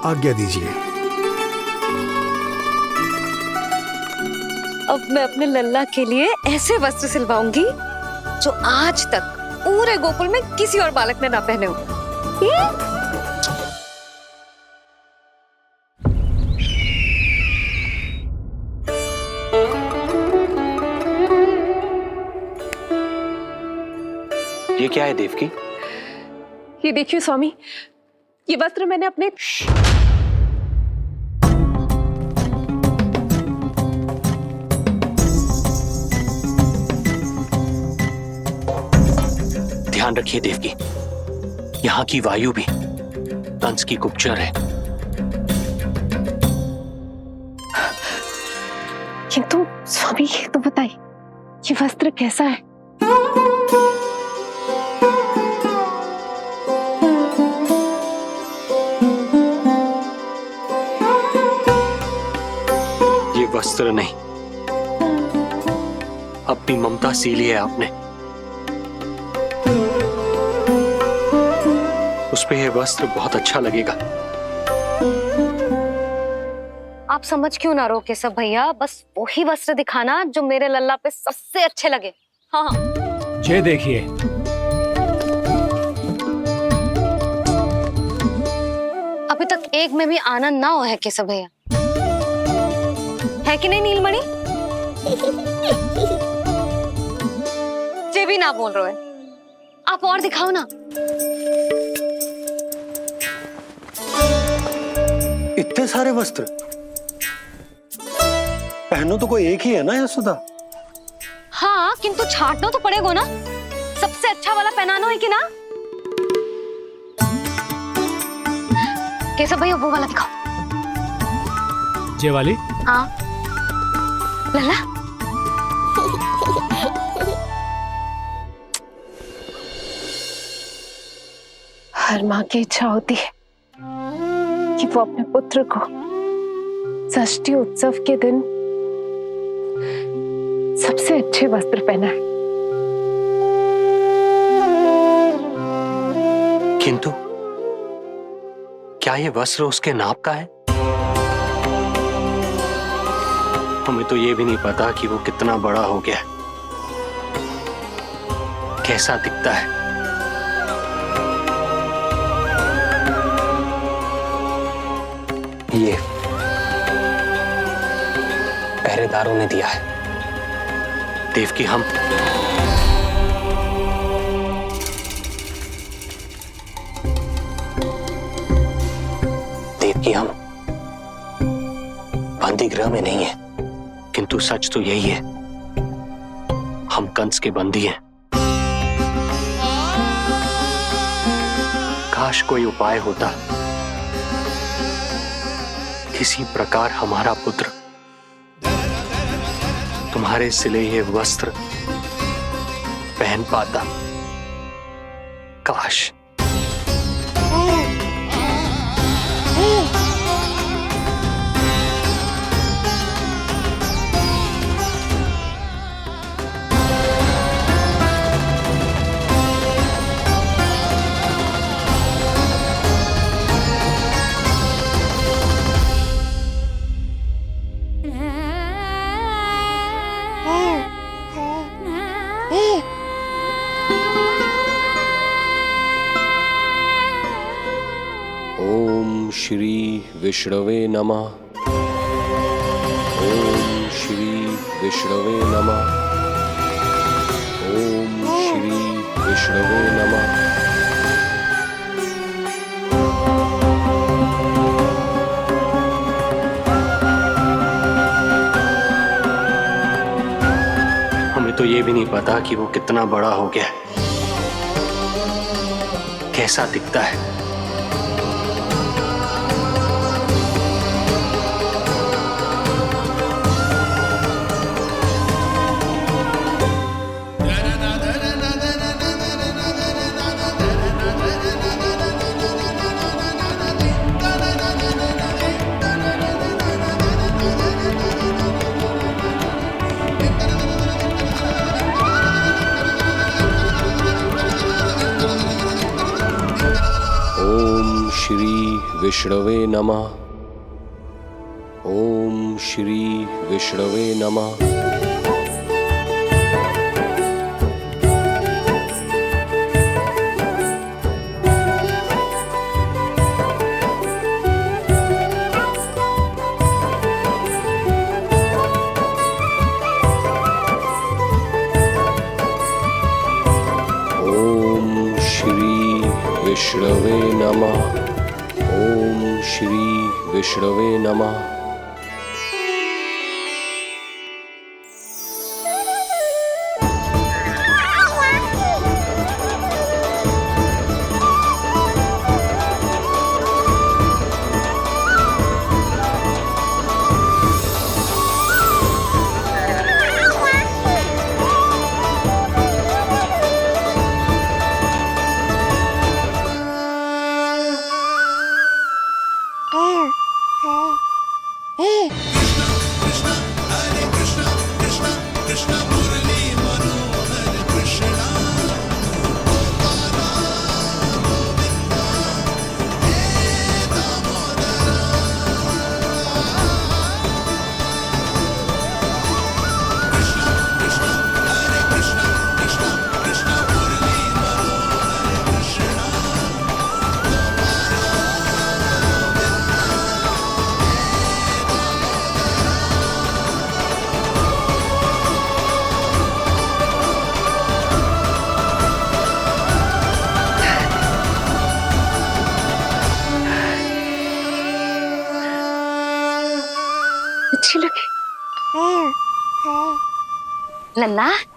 आज्ञा दीजिए। अब मैं अपने लल्ला के लिए ऐसे वस्त्र सिलवाऊंगी जो आज तक पूरे गोकुल में किसी और बालक ने ना पहने हो। ये क्या है देवकी? ये देखिए स्वामी, ये वस्त्र मैंने अपने ध्यान रखिए देवकी, यहाँ की वायु भी कंस की गुप्तचर है। किंतु स्वामी ये तो बताइए, ये वस्त्र कैसा है? ये वस्त्र नहीं, अपनी ममता सी ली है आपने। उस पे ये वस्त्र बहुत अच्छा लगेगा। आप समझ क्यों ना रहो केशव भैया, बस वही वस्त्र दिखाना जो मेरे लल्ला पे सबसे अच्छे लगे। हाँ हाँ। ये देखिए, अभी तक एक में भी आनंद ना हो है केशव भैया, है कि नहीं नीलमणि? जे भी ना बोल रहे, आप और दिखाओ ना। इतने सारे वस्त्र पहनो तो कोई एक ही है ना यशोदा? हाँ, किंतु छांटना तो पड़ेगा ना। सबसे अच्छा वाला पहनानो है कि ना? केशव भैया वो वाला दिखाओ। ये वाली? हाँ। लल्ला हर माँ की इच्छा होती है कि वो अपने पुत्र को षष्ठी उत्सव के दिन सबसे अच्छे वस्त्र पहनाए। किंतु क्या ये वस्त्र उसके नाप का है? हमें तो ये भी नहीं पता कि वो कितना बड़ा हो गया, कैसा दिखता है। ये पहरेदारों ने दिया है। देवकी, हम बंदी गृह में नहीं है, किंतु सच तो यही है, हम कंस के बंदी हैं। काश कोई उपाय होता, किसी प्रकार हमारा पुत्र तुम्हारे सिले ये वस्त्र पहन पाता। काश। श्री विष्णवे नमः। ओम श्री विष्णवे नमः। ओम श्री विष्णवे नमः। हमें तो ये भी नहीं पता कि वो कितना बड़ा हो गया, कैसा दिखता है। श्री विष्णवे नमः। ओम श्री विष्णवे नमः। ओम श्री विष्णवे नमः। ओम श्री विष्णवे नमः।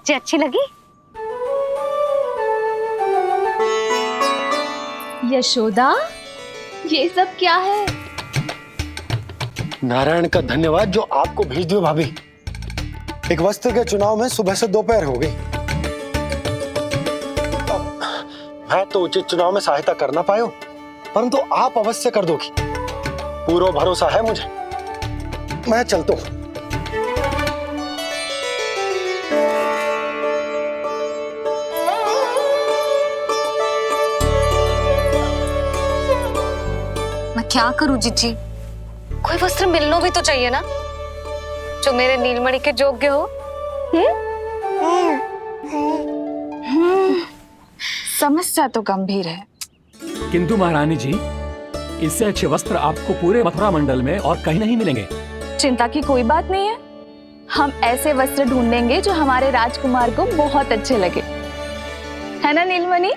जे अच्छी लगी? यशोदा, ये सब क्या है? नारायण का धन्यवाद जो आपको भेज दियो भाभी। एक वस्त्र के चुनाव में सुबह से दोपहर हो गई। मैं तो उचित चुनाव में सहायता कर ना पायो, परंतु आप अवश्य कर दोगी, पूरा भरोसा है मुझे। मैं चलता हूं। मैं क्या करूं जीजी? कोई वस्त्र मिलना भी तो चाहिए ना, जो मेरे नीलमणि के योग्य हो। समस्या तो गंभीर है। किंतु महारानी जी, इससे अच्छे वस्त्र आपको पूरे मथुरा मंडल में और कहीं नहीं मिलेंगे। चिंता की कोई बात नहीं है, हम ऐसे वस्त्र ढूंढेंगे जो हमारे राजकुमार को बहुत अच्छे लगे, है ना नीलमणि?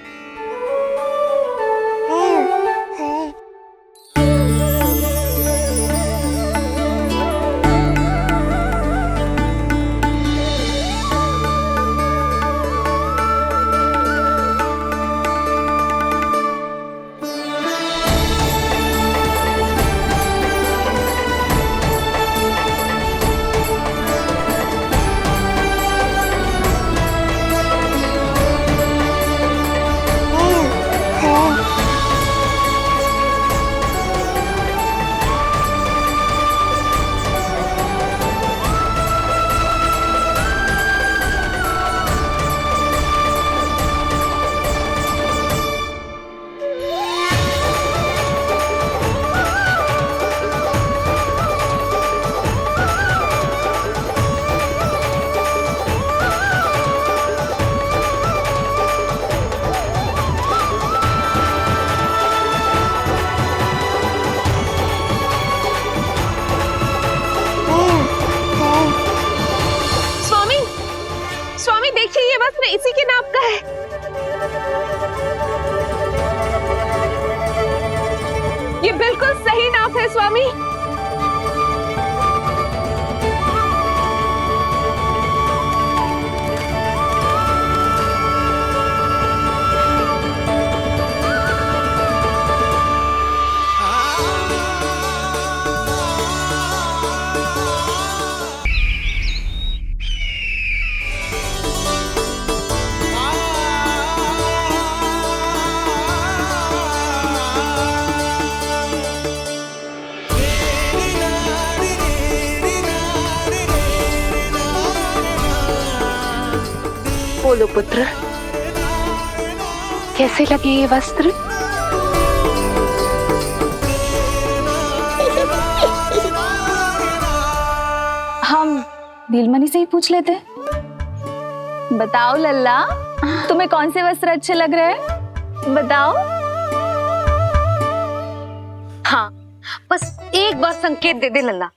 इसी के नाप का है। ये बिल्कुल सही नाप है स्वामी। बोलो पुत्र, कैसे लगे ये वस्त्र? हम नीलमणि से ही पूछ लेते। बताओ लल्ला, तुम्हें कौन से वस्त्र अच्छे लग रहे हैं? बताओ। हाँ, बस एक बार संकेत दे दे लल्ला।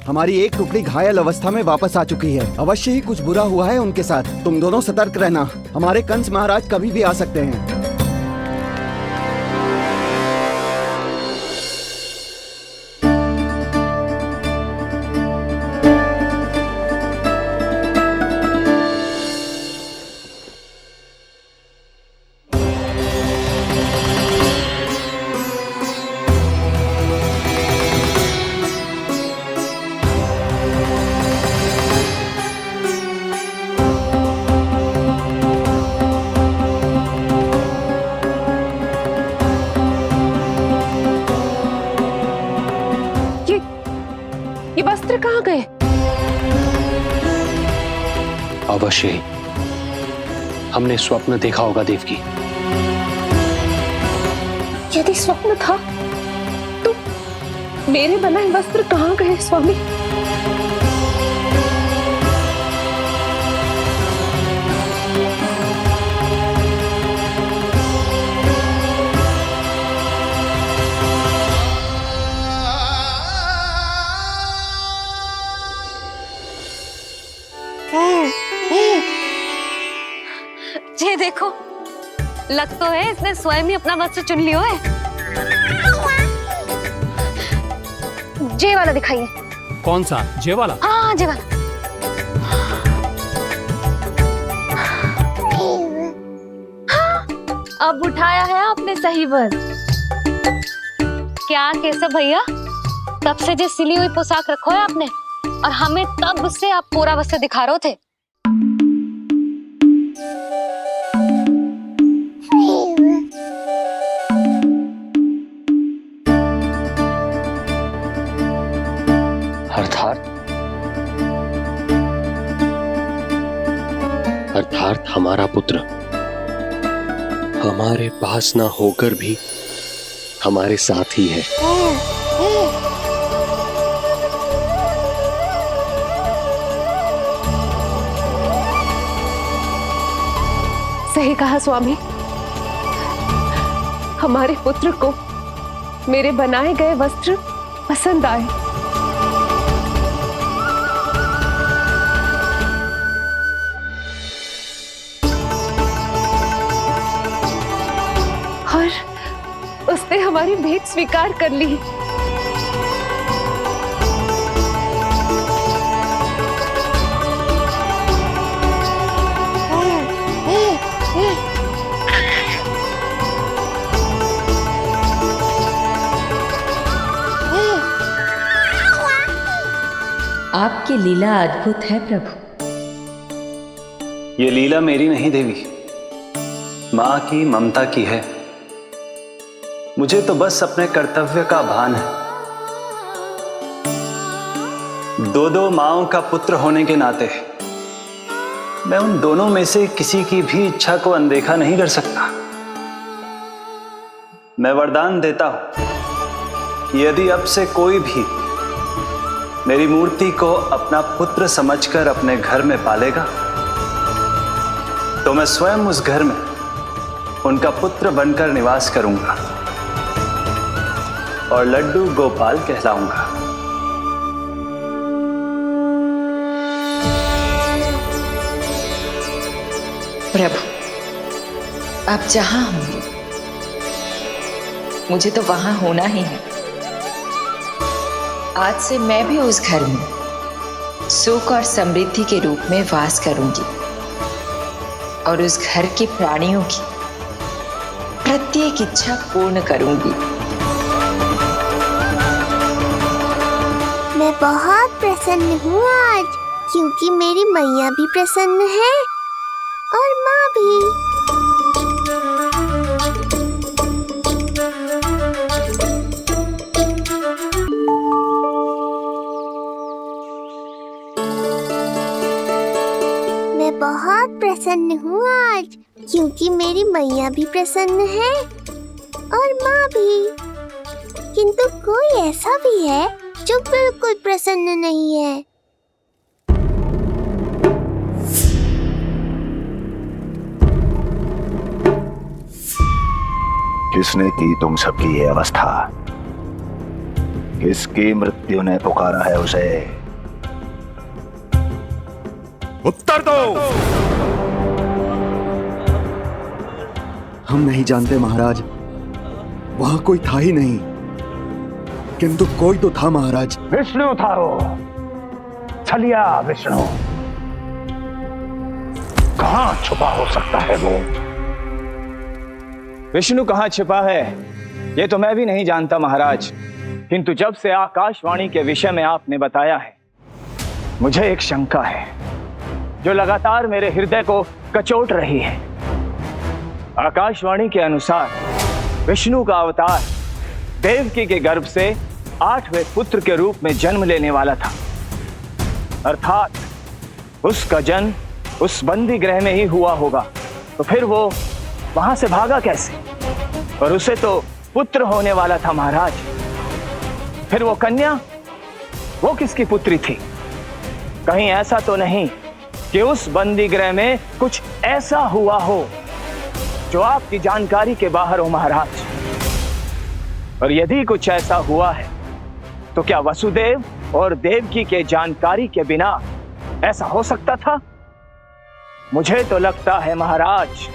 हमारी एक टुकड़ी घायल अवस्था में वापस आ चुकी है। अवश्य ही कुछ बुरा हुआ है उनके साथ। तुम दोनों सतर्क रहना, हमारे कंस महाराज कभी भी आ सकते हैं। वस्त्र कहाँ गए? अवश्य ही हमने स्वप्न देखा होगा देवकी। यदि स्वप्न था तो मेरे बनाए वस्त्र कहाँ गए स्वामी? देखो, लग तो है इसने स्वयं ही अपना वस्त्र चुन लियो है। जे वाला दिखाइए। कौन सा? जे वाला? हाँ, जे वाला। अब उठाया है आपने सही वस्त्र। क्या केशव भैया, तब से जो सिली हुई पोशाक रखो है आपने, और हमें तब से आप पूरा वस्त्र दिखा रहे थे। अर्थात हमारा पुत्र हमारे पास ना होकर भी हमारे साथ ही है। सही कहा स्वामी, हमारे पुत्र को मेरे बनाए गए वस्त्र पसंद आए। और उसने हमारी भेंट स्वीकार कर ली। आपकी लीला अद्भुत है प्रभु। ये लीला मेरी नहीं देवी, मां की, ममता की है। मुझे तो बस अपने कर्तव्य का भान है। दो माओं का पुत्र होने के नाते मैं उन दोनों में से किसी की भी इच्छा को अनदेखा नहीं कर सकता। मैं वरदान देता हूं, यदि अब से कोई भी मेरी मूर्ति को अपना पुत्र समझकर अपने घर में पालेगा, तो मैं स्वयं उस घर में उनका पुत्र बनकर निवास करूंगा और लड्डू गोपाल कहलाऊंगा। प्रभु, आप जहां होंगे मुझे तो वहां होना ही है। आज से मैं भी उस घर में सुख और समृद्धि के रूप में वास करूंगी और उस घर के प्राणियों की प्रत्येक इच्छा पूर्ण करूंगी। मैं बहुत प्रसन्न हूँ आज, क्योंकि मेरी मैया भी प्रसन्न है और माँ भी। मैं बहुत प्रसन्न हूँ आज, क्योंकि मेरी मैया भी प्रसन्न है और माँ भी। किंतु कोई ऐसा भी है जो बिल्कुल प्रसन्न नहीं है। किसने की तुम सबकी ये अवस्था? किसकी मृत्यु ने पुकारा है उसे? उत्तर दो। हम नहीं जानते महाराज, वहां कोई था ही नहीं, किंतु कोई तो था महाराज। विष्णु था वो, छलिया विष्णु। कहां छुपा हो सकता है वो? विष्णु कहाँ छिपा है ये तो मैं भी नहीं जानता महाराज, किंतु जब से आकाशवाणी के विषय में आपने बताया है, मुझे एक शंका है जो लगातार मेरे हृदय को कचोट रही है। आकाशवाणी के अनुसार विष्णु का अवतार देवकी के गर्भ से 8वें पुत्र के रूप में जन्म लेने वाला था, अर्थात उसका जन्म उस बंदी गृह में ही हुआ होगा। तो फिर वो वहां से भागा कैसे? और उसे तो पुत्र होने वाला था महाराज। फिर वो कन्या, वो किसकी पुत्री थी? कहीं ऐसा तो नहीं कि उस बंदी गृह में कुछ ऐसा हुआ हो जो आपकी जानकारी के बाहर हो महाराज? और यदि कुछ ऐसा हुआ है तो क्या वसुदेव और देवकी के जानकारी के बिना ऐसा हो सकता था? मुझे तो लगता है महाराज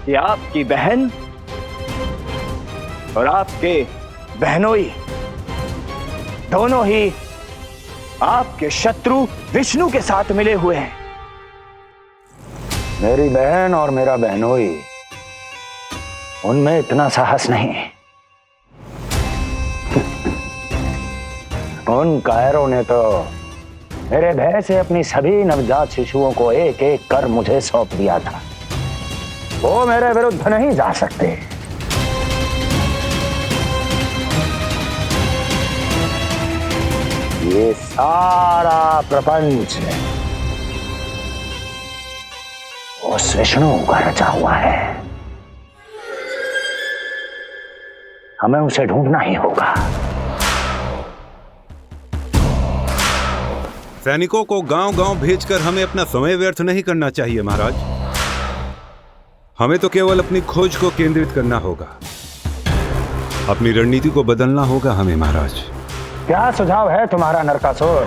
कि आपकी बहन और आपके बहनोई दोनों ही आपके शत्रु विष्णु के साथ मिले हुए हैं। मेरी बहन और मेरा बहनोई, उनमें इतना साहस नहीं। उन कायरों ने तो मेरे भय से अपनी सभी नवजात शिशुओं को एक एक कर मुझे सौंप दिया था। वो मेरे विरुद्ध नहीं जा सकते। ये सारा प्रपंच उस विष्णु का रचा हुआ है। हमें उसे ढूंढना ही होगा। सैनिकों को गांव-गांव भेजकर हमें अपना समय व्यर्थ नहीं करना चाहिए महाराज। हमें तो केवल अपनी खोज को केंद्रित करना होगा। अपनी रणनीति को बदलना होगा हमें महाराज। क्या सुझाव है तुम्हारा नरकासुर?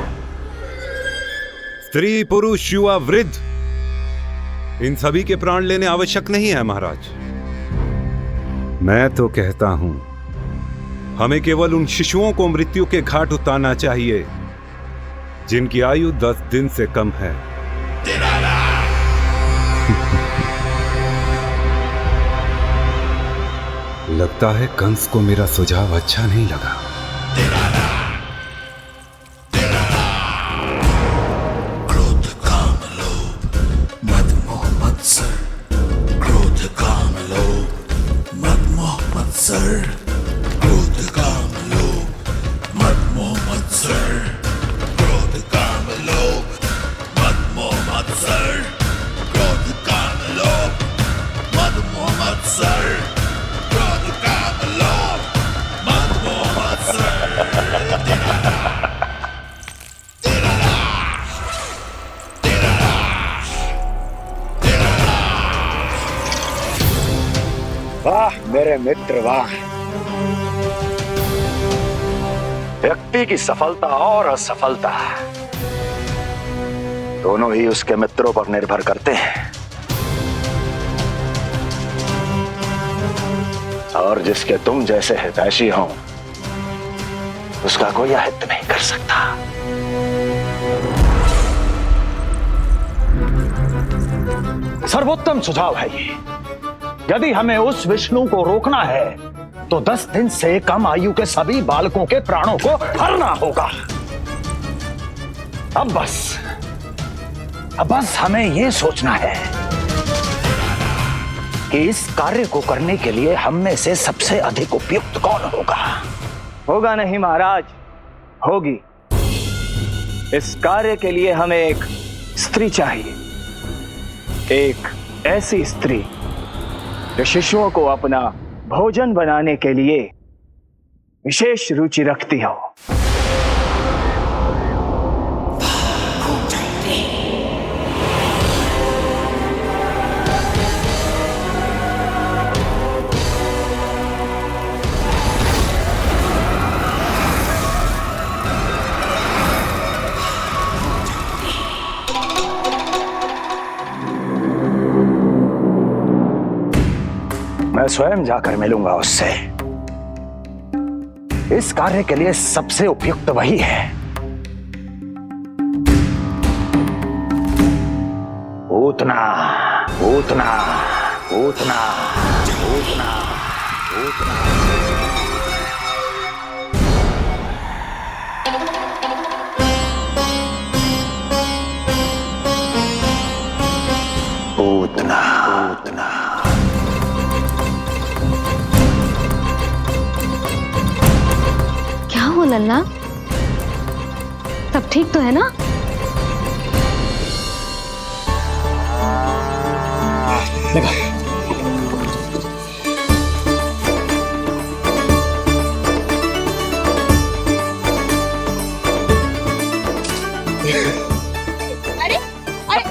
स्त्री, पुरुष, युवा, वृद्ध, इन सभी के प्राण लेने आवश्यक नहीं है महाराज। मैं तो कहता हूं हमें केवल उन शिशुओं को मृत्यु के घाट उतारना चाहिए जिनकी आयु 10 दिन से कम है। लगता है कंस को मेरा सुझाव अच्छा नहीं लगा। क्रोध काम लोभ मद मोह मत्सर, क्रोध काम लोभ मद मोह मत्सर, क्रोध काम लोभ मद मोह मत्सर, क्रोध काम लोभ मद मोह मत्सर, क्रोध काम लोभ मद मोह मत्सर, क्रोध काम लोभ मद मोह मत्सर। वाह मेरे मित्र वाह। व्यक्ति की सफलता और असफलता दोनों ही उसके मित्रों पर निर्भर करते हैं, और जिसके तुम जैसे हितैषी हो उसका कोई अहित नहीं कर सकता। सर्वोत्तम सुझाव है ये। यदि हमें उस विष्णु को रोकना है तो 10 दिन से कम आयु के सभी बालकों के प्राणों को हरना होगा। अब बस हमें यह सोचना है कि इस कार्य को करने के लिए हम में से सबसे अधिक उपयुक्त कौन होगा। होगा नहीं महाराज, होगी। इस कार्य के लिए हमें एक स्त्री चाहिए, एक ऐसी स्त्री जो शिशुओं को अपना भोजन बनाने के लिए विशेष रुचि रखती हो। मैं स्वयं जाकर मिलूंगा उससे। इस कार्य के लिए सबसे उपयुक्त वही है। पूतना पूतना पूतना पूतना पूतना। पूतना पूतना। क्या हो लल्ला, सब ठीक तो है ना? लगा। अरे अरे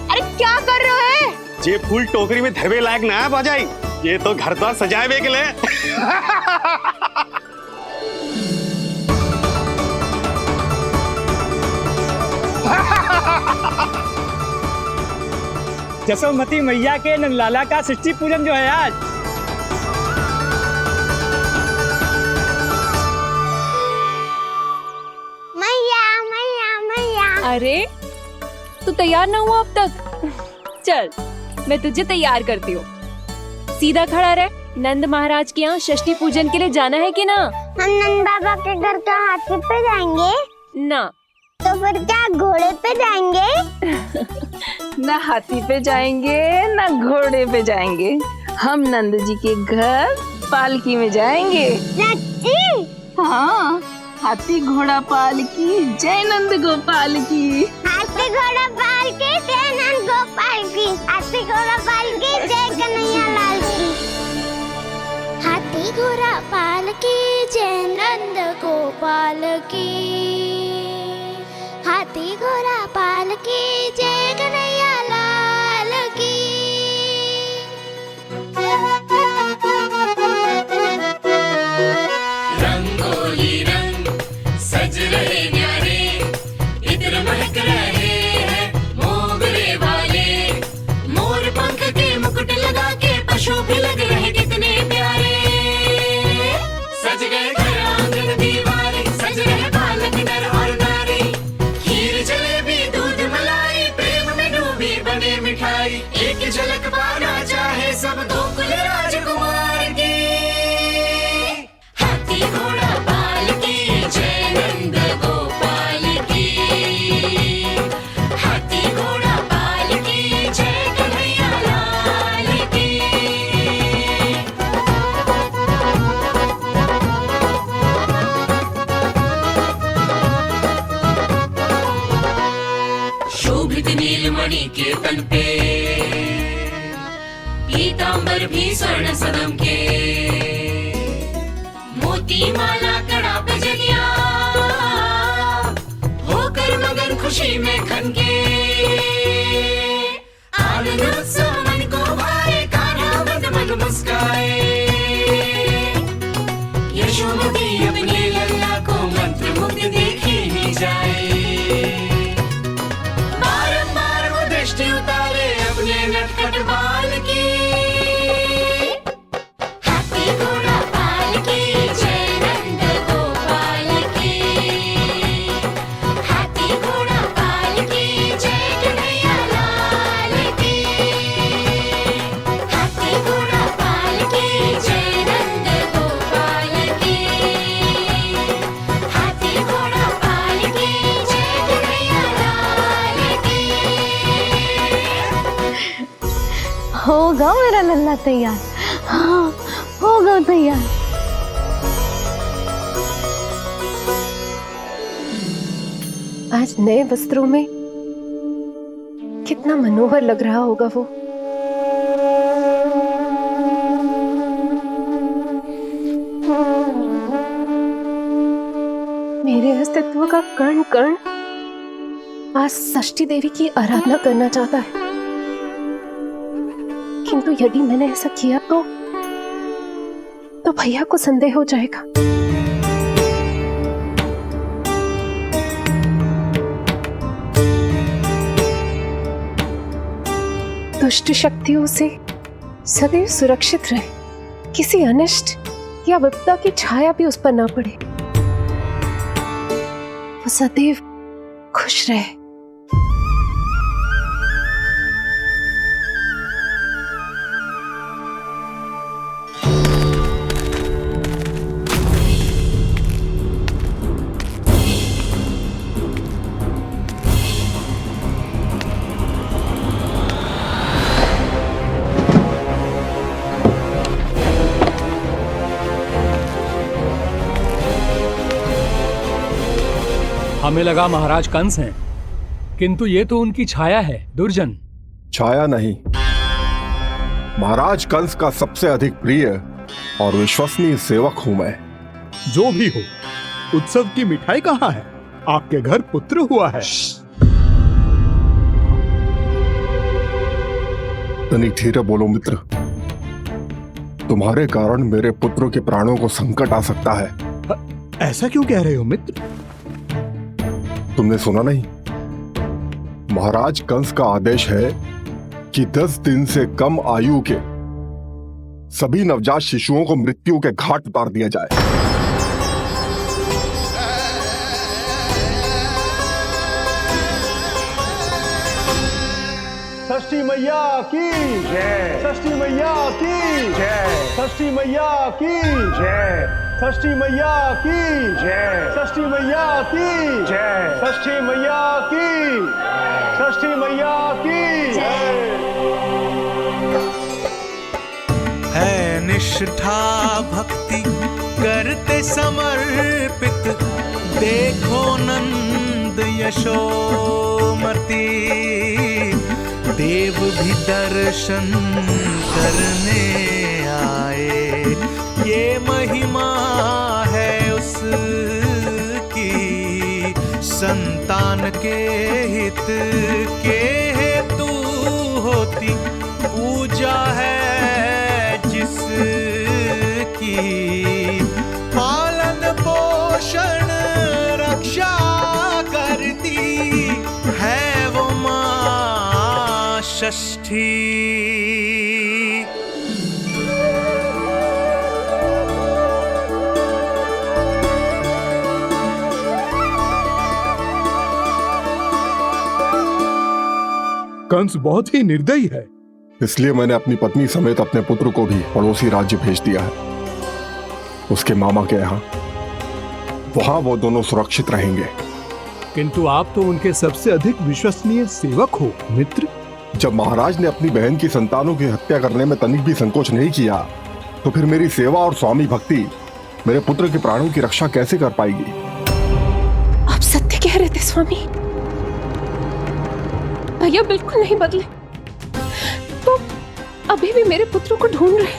अरे क्या कर रहे हो? ये फूल टोकरी में धरवे लायक ना है बाजाई, ये तो घर द्वार सजाए के लिए। जसोमती मैया के नंदलाला का षष्ठी पूजन जो है आज। मैया मैया मैया। अरे तू तैयार ना हुआ अब तक? चल मैं तुझे तैयार करती हूँ। सीधा खड़ा रह। नंद महाराज के यहाँ षष्ठी पूजन के लिए जाना है कि ना? हम नंद बाबा के घर का हाथी पे जाएंगे ना। तो फिर क्या घोड़े पे जाएंगे? ना हाथी पे जाएंगे ना घोड़े पे जाएंगे, हम नंद जी के घर पालकी में जाएंगे। सच्ची? हाँ, हाथी घोड़ा पालकी जय नंद गोपाल की। हाथी घोड़ा पालकी जय नंद गोपाल की। हाथी घोड़ा पालकी जय कन्हैया लाल की। हाथी घोड़ा पालकी जय नंद गोपाल की। हाथी घोड़ा पालकी जय कन्हैया लाल की। रंगोली रंग सज रहे न्यारे, इत्र महक रहे हैं मोगरे वाले। मोर पंख के मुकुट लगा के पशु भी लग रहे कितने प्यारे। सज गए घर आंगन दीवारे, सज रहे बालक नर और नारी। खीर जलेबी दूध मलाई, प्रेम में डूबी बने मिठाई। एक झलक पाना चाहे सब गोकुल राजकुमार की। हाथी घोड़ा पालकी जय नंद गोपाल की। हाथी घोड़ा पालकी जय कन्हैया लाल की। शोभित नीलमणि के तन पे, पीतांबर भी स्वर्ण सदम के। मोती माला कड़ा बजनिया, होकर मगन खुशी में खनके। आनंद उत्सव मन को भाए, कान्हा मद मद मुस्काए। यशोमती अपने लल्ला को मंत्र मुग्ध देखे ही जाए। बारंबार वो दृष्टि उतारे अपने नटखट बाल की। हाथी घोड़ा पालकी जय नंद गोपाल की। हाथी घोड़ा पालकी जय कन्हैया लाल की। हाथी घोड़ा पालकी जय नंद गोपाल की। हाथी घोड़ा पालकी जय कन्हैया लाल की। होगा मेरा लल्ला तैयार। हाँ होगा तैयार। आज नए वस्त्रों में कितना मनोहर लग रहा होगा वो। मेरे अस्तित्व का कण कण आज षष्ठी देवी की आराधना करना चाहता है। किंतु यदि मैंने ऐसा किया तो भैया को संदेह हो जाएगा। दुष्ट शक्तियों से सदैव सुरक्षित रहे, किसी अनिष्ट या विपदा की छाया भी उस पर ना पड़े, वो सदैव खुश रहे। हमें लगा महाराज कंस हैं, किंतु ये तो उनकी छाया है, दुर्जन। छाया नहीं, महाराज कंस का सबसे अधिक प्रिय और विश्वसनीय सेवक हूं मैं। जो भी हो, उत्सव की मिठाई कहाँ है? आपके घर पुत्र हुआ है। तनिक धीरे बोलो मित्र, तुम्हारे कारण मेरे पुत्रों के प्राणों को संकट आ सकता है। ऐसा क्यों कह रहे हो मित्र? तुमने सुना नहीं? महाराज कंस का आदेश है कि 10 दिन से कम आयु के सभी नवजात शिशुओं को मृत्यु के घाट उतार दिया जाए। षष्ठी मैया की जय, षष्ठी मैया की जय, षष्ठी मैया की जय, षष्ठी मैया की जय, षष्ठी मैया की जय, षष्ठी मैया की, षष्ठी मैया की जय। है निष्ठा भक्ति करते समर्पित, देखो नंद यशोमती, देव भी दर्शन करने आए, ये महिमा है उसकी, संतान के हित के हेतु होती पूजा है जिसकी, पालन पोषण रक्षा करती है वो माँ षष्ठी। कंस बहुत ही निर्दयी है, इसलिए मैंने अपनी पत्नी समेत अपने पुत्र को भी पड़ोसी राज्य भेज दिया है, उसके मामा के यहाँ। वहां वो दोनों सुरक्षित रहेंगे। किंतु आप तो उनके सबसे अधिक विश्वसनीय सेवक हो मित्र। जब महाराज ने अपनी बहन की संतानों की हत्या करने में तनिक भी संकोच नहीं किया, तो फिर मेरी सेवा और स्वामी भक्ति मेरे पुत्र के प्राणों की रक्षा कैसे कर पाएगी? आप सत्य कह रहे थे स्वामी, भैया बिल्कुल नहीं बदले। वो अभी भी मेरे पुत्र को ढूंढ रहे,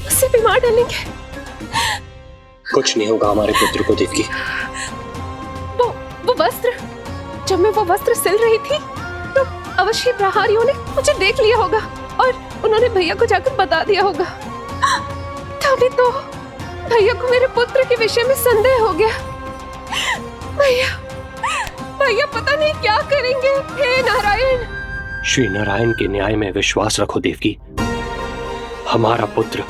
उसे भी मार डालेंगे। कुछ नहीं होगा हमारे पुत्र को देवकी। वो वस्त्र, जब मैं वो वस्त्र सिल रही थी तो अवश्य प्रहारियों ने मुझे देख लिया होगा और उन्होंने भैया को जाकर बता दिया होगा। तभी तो भैया को मेरे पुत्र के विषय में संदेह हो गया। भैया पता नहीं क्या करेंगे। हे नारायण। श्री नारायण के न्याय में विश्वास रखो देवकी। हमारा पुत्र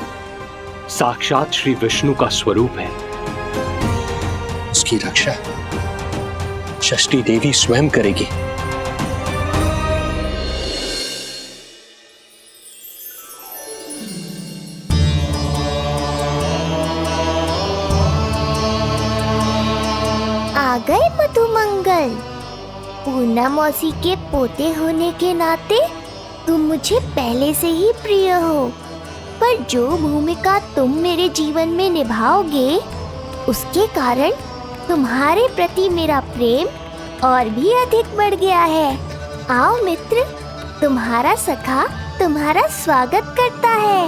साक्षात श्री विष्णु का स्वरूप है, उसकी रक्षा षष्ठी देवी स्वयं करेगी। आ गए मधुमंगल। पूर्णा मौसी के पोते होने के नाते तुम मुझे पहले से ही प्रिय हो, पर जो भूमिका तुम मेरे जीवन में निभाओगे उसके कारण तुम्हारे प्रति मेरा प्रेम और भी अधिक बढ़ गया है। आओ मित्र, तुम्हारा सखा तुम्हारा स्वागत करता है।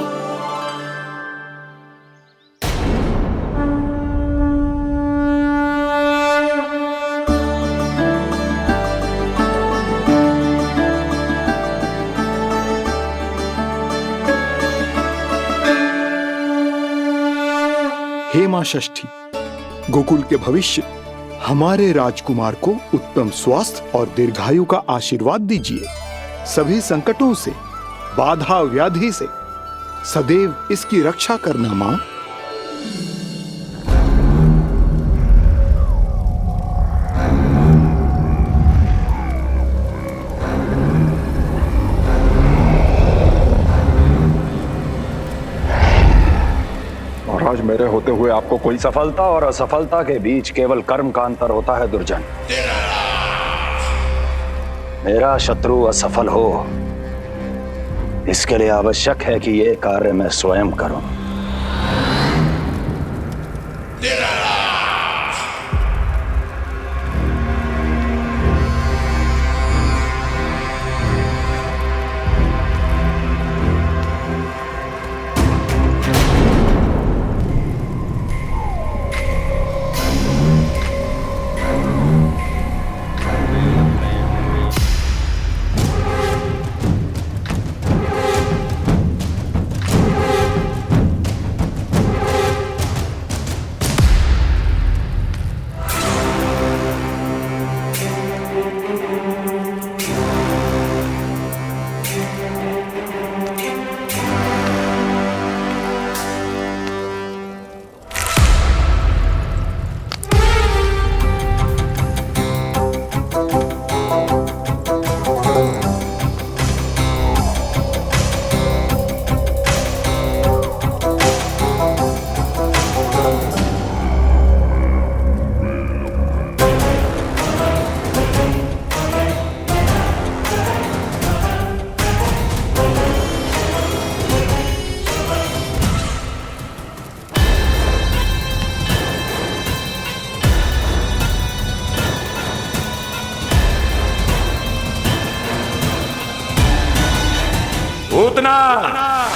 हे मां षष्ठी, गोकुल के भविष्य हमारे राजकुमार को उत्तम स्वास्थ्य और दीर्घायु का आशीर्वाद दीजिए। सभी संकटों से, बाधा व्याधि से सदैव इसकी रक्षा करना मां। महाराज, मेरे होते हुए आपको कोई सफलता और असफलता के बीच केवल कर्म का अंतर होता है दुर्जन। मेरा शत्रु असफल हो, इसके लिए आवश्यक है कि ये कार्य मैं स्वयं करूं। पूतना।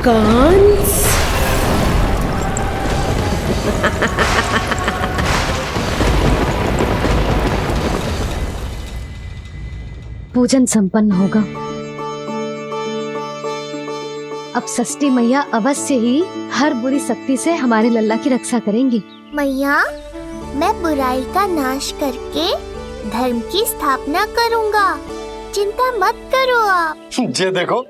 कंस पूजन संपन्न होगा। अब षष्ठी मैया अवश्य ही हर बुरी शक्ति से हमारे लल्ला की रक्षा करेंगी। मैया, मैं बुराई का नाश करके धर्म की स्थापना करूंगा, चिंता मत करो आप। ये देखो,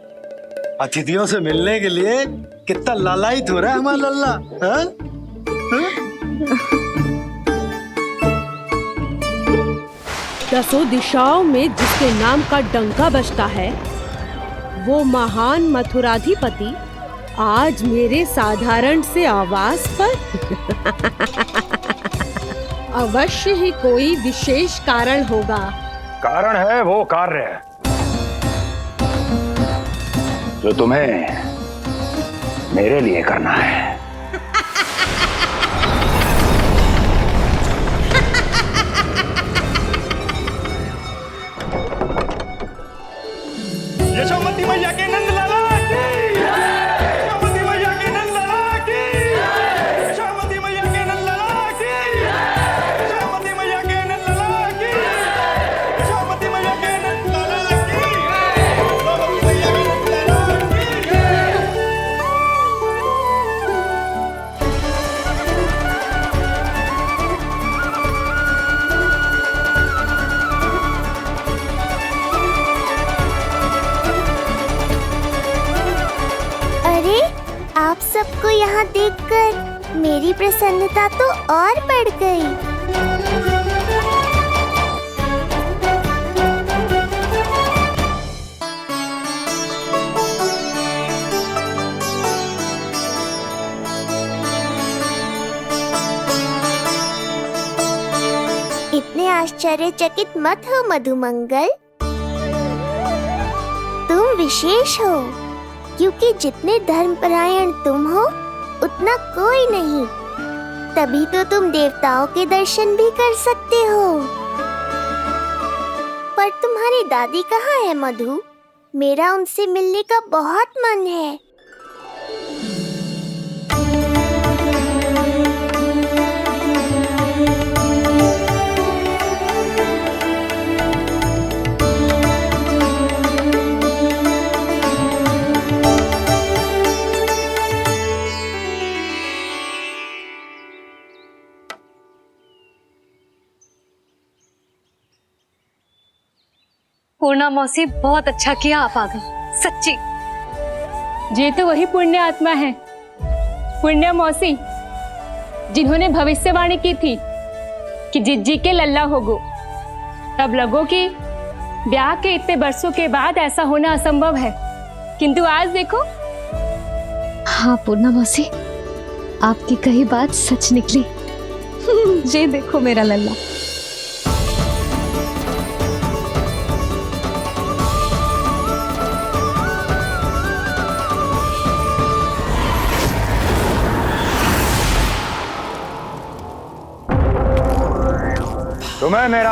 अतिथियों से मिलने के लिए कितना लालायित हो रहा है हमारा लल्ला। हाँ? दसों दिशाओं में जिसके नाम का डंका बजता है, वो महान मथुराधिपति आज मेरे साधारण से आवास पर। अवश्य ही कोई विशेष कारण होगा। कारण है वो कार्य जो तुम्हें मेरे लिए करना है। यशोमती मैया के नंद लाला की, यशोमती मैया के नंद लाला की, यशोमती मैया के नंद लाला की, यशोमती मैया के नंद लाला की, यशोमती मैया के नंद लाला की, यशोमती मैया के नंद लाला की। अरे, आप सबको यहाँ देखकर मेरी प्रसन्नता तो और बढ़ गई। इतने आश्चर्यचकित मत हो मधुमंगल, तुम विशेष हो, क्योंकि जितने धर्मपरायण तुम हो उतना कोई नहीं। तभी तो तुम देवताओं के दर्शन भी कर सकते हो। पर तुम्हारी दादी कहाँ है मधु? मेरा उनसे मिलने का बहुत मन है। पूर्णा मौसी, बहुत अच्छा किया आप आ गई, सच्ची। ये तो वही पुण्य आत्मा है, पुण्य मौसी, जिन्होंने भविष्यवाणी की थी कि जिज्जी के लल्ला होगो। तब लगो कि ब्याह के इतने बरसों के बाद ऐसा होना असंभव है, किंतु आज देखो। हाँ पूर्णा मौसी, आपकी कही बात सच निकली। ये देखो मेरा लल्ला। तुम्हें मेरा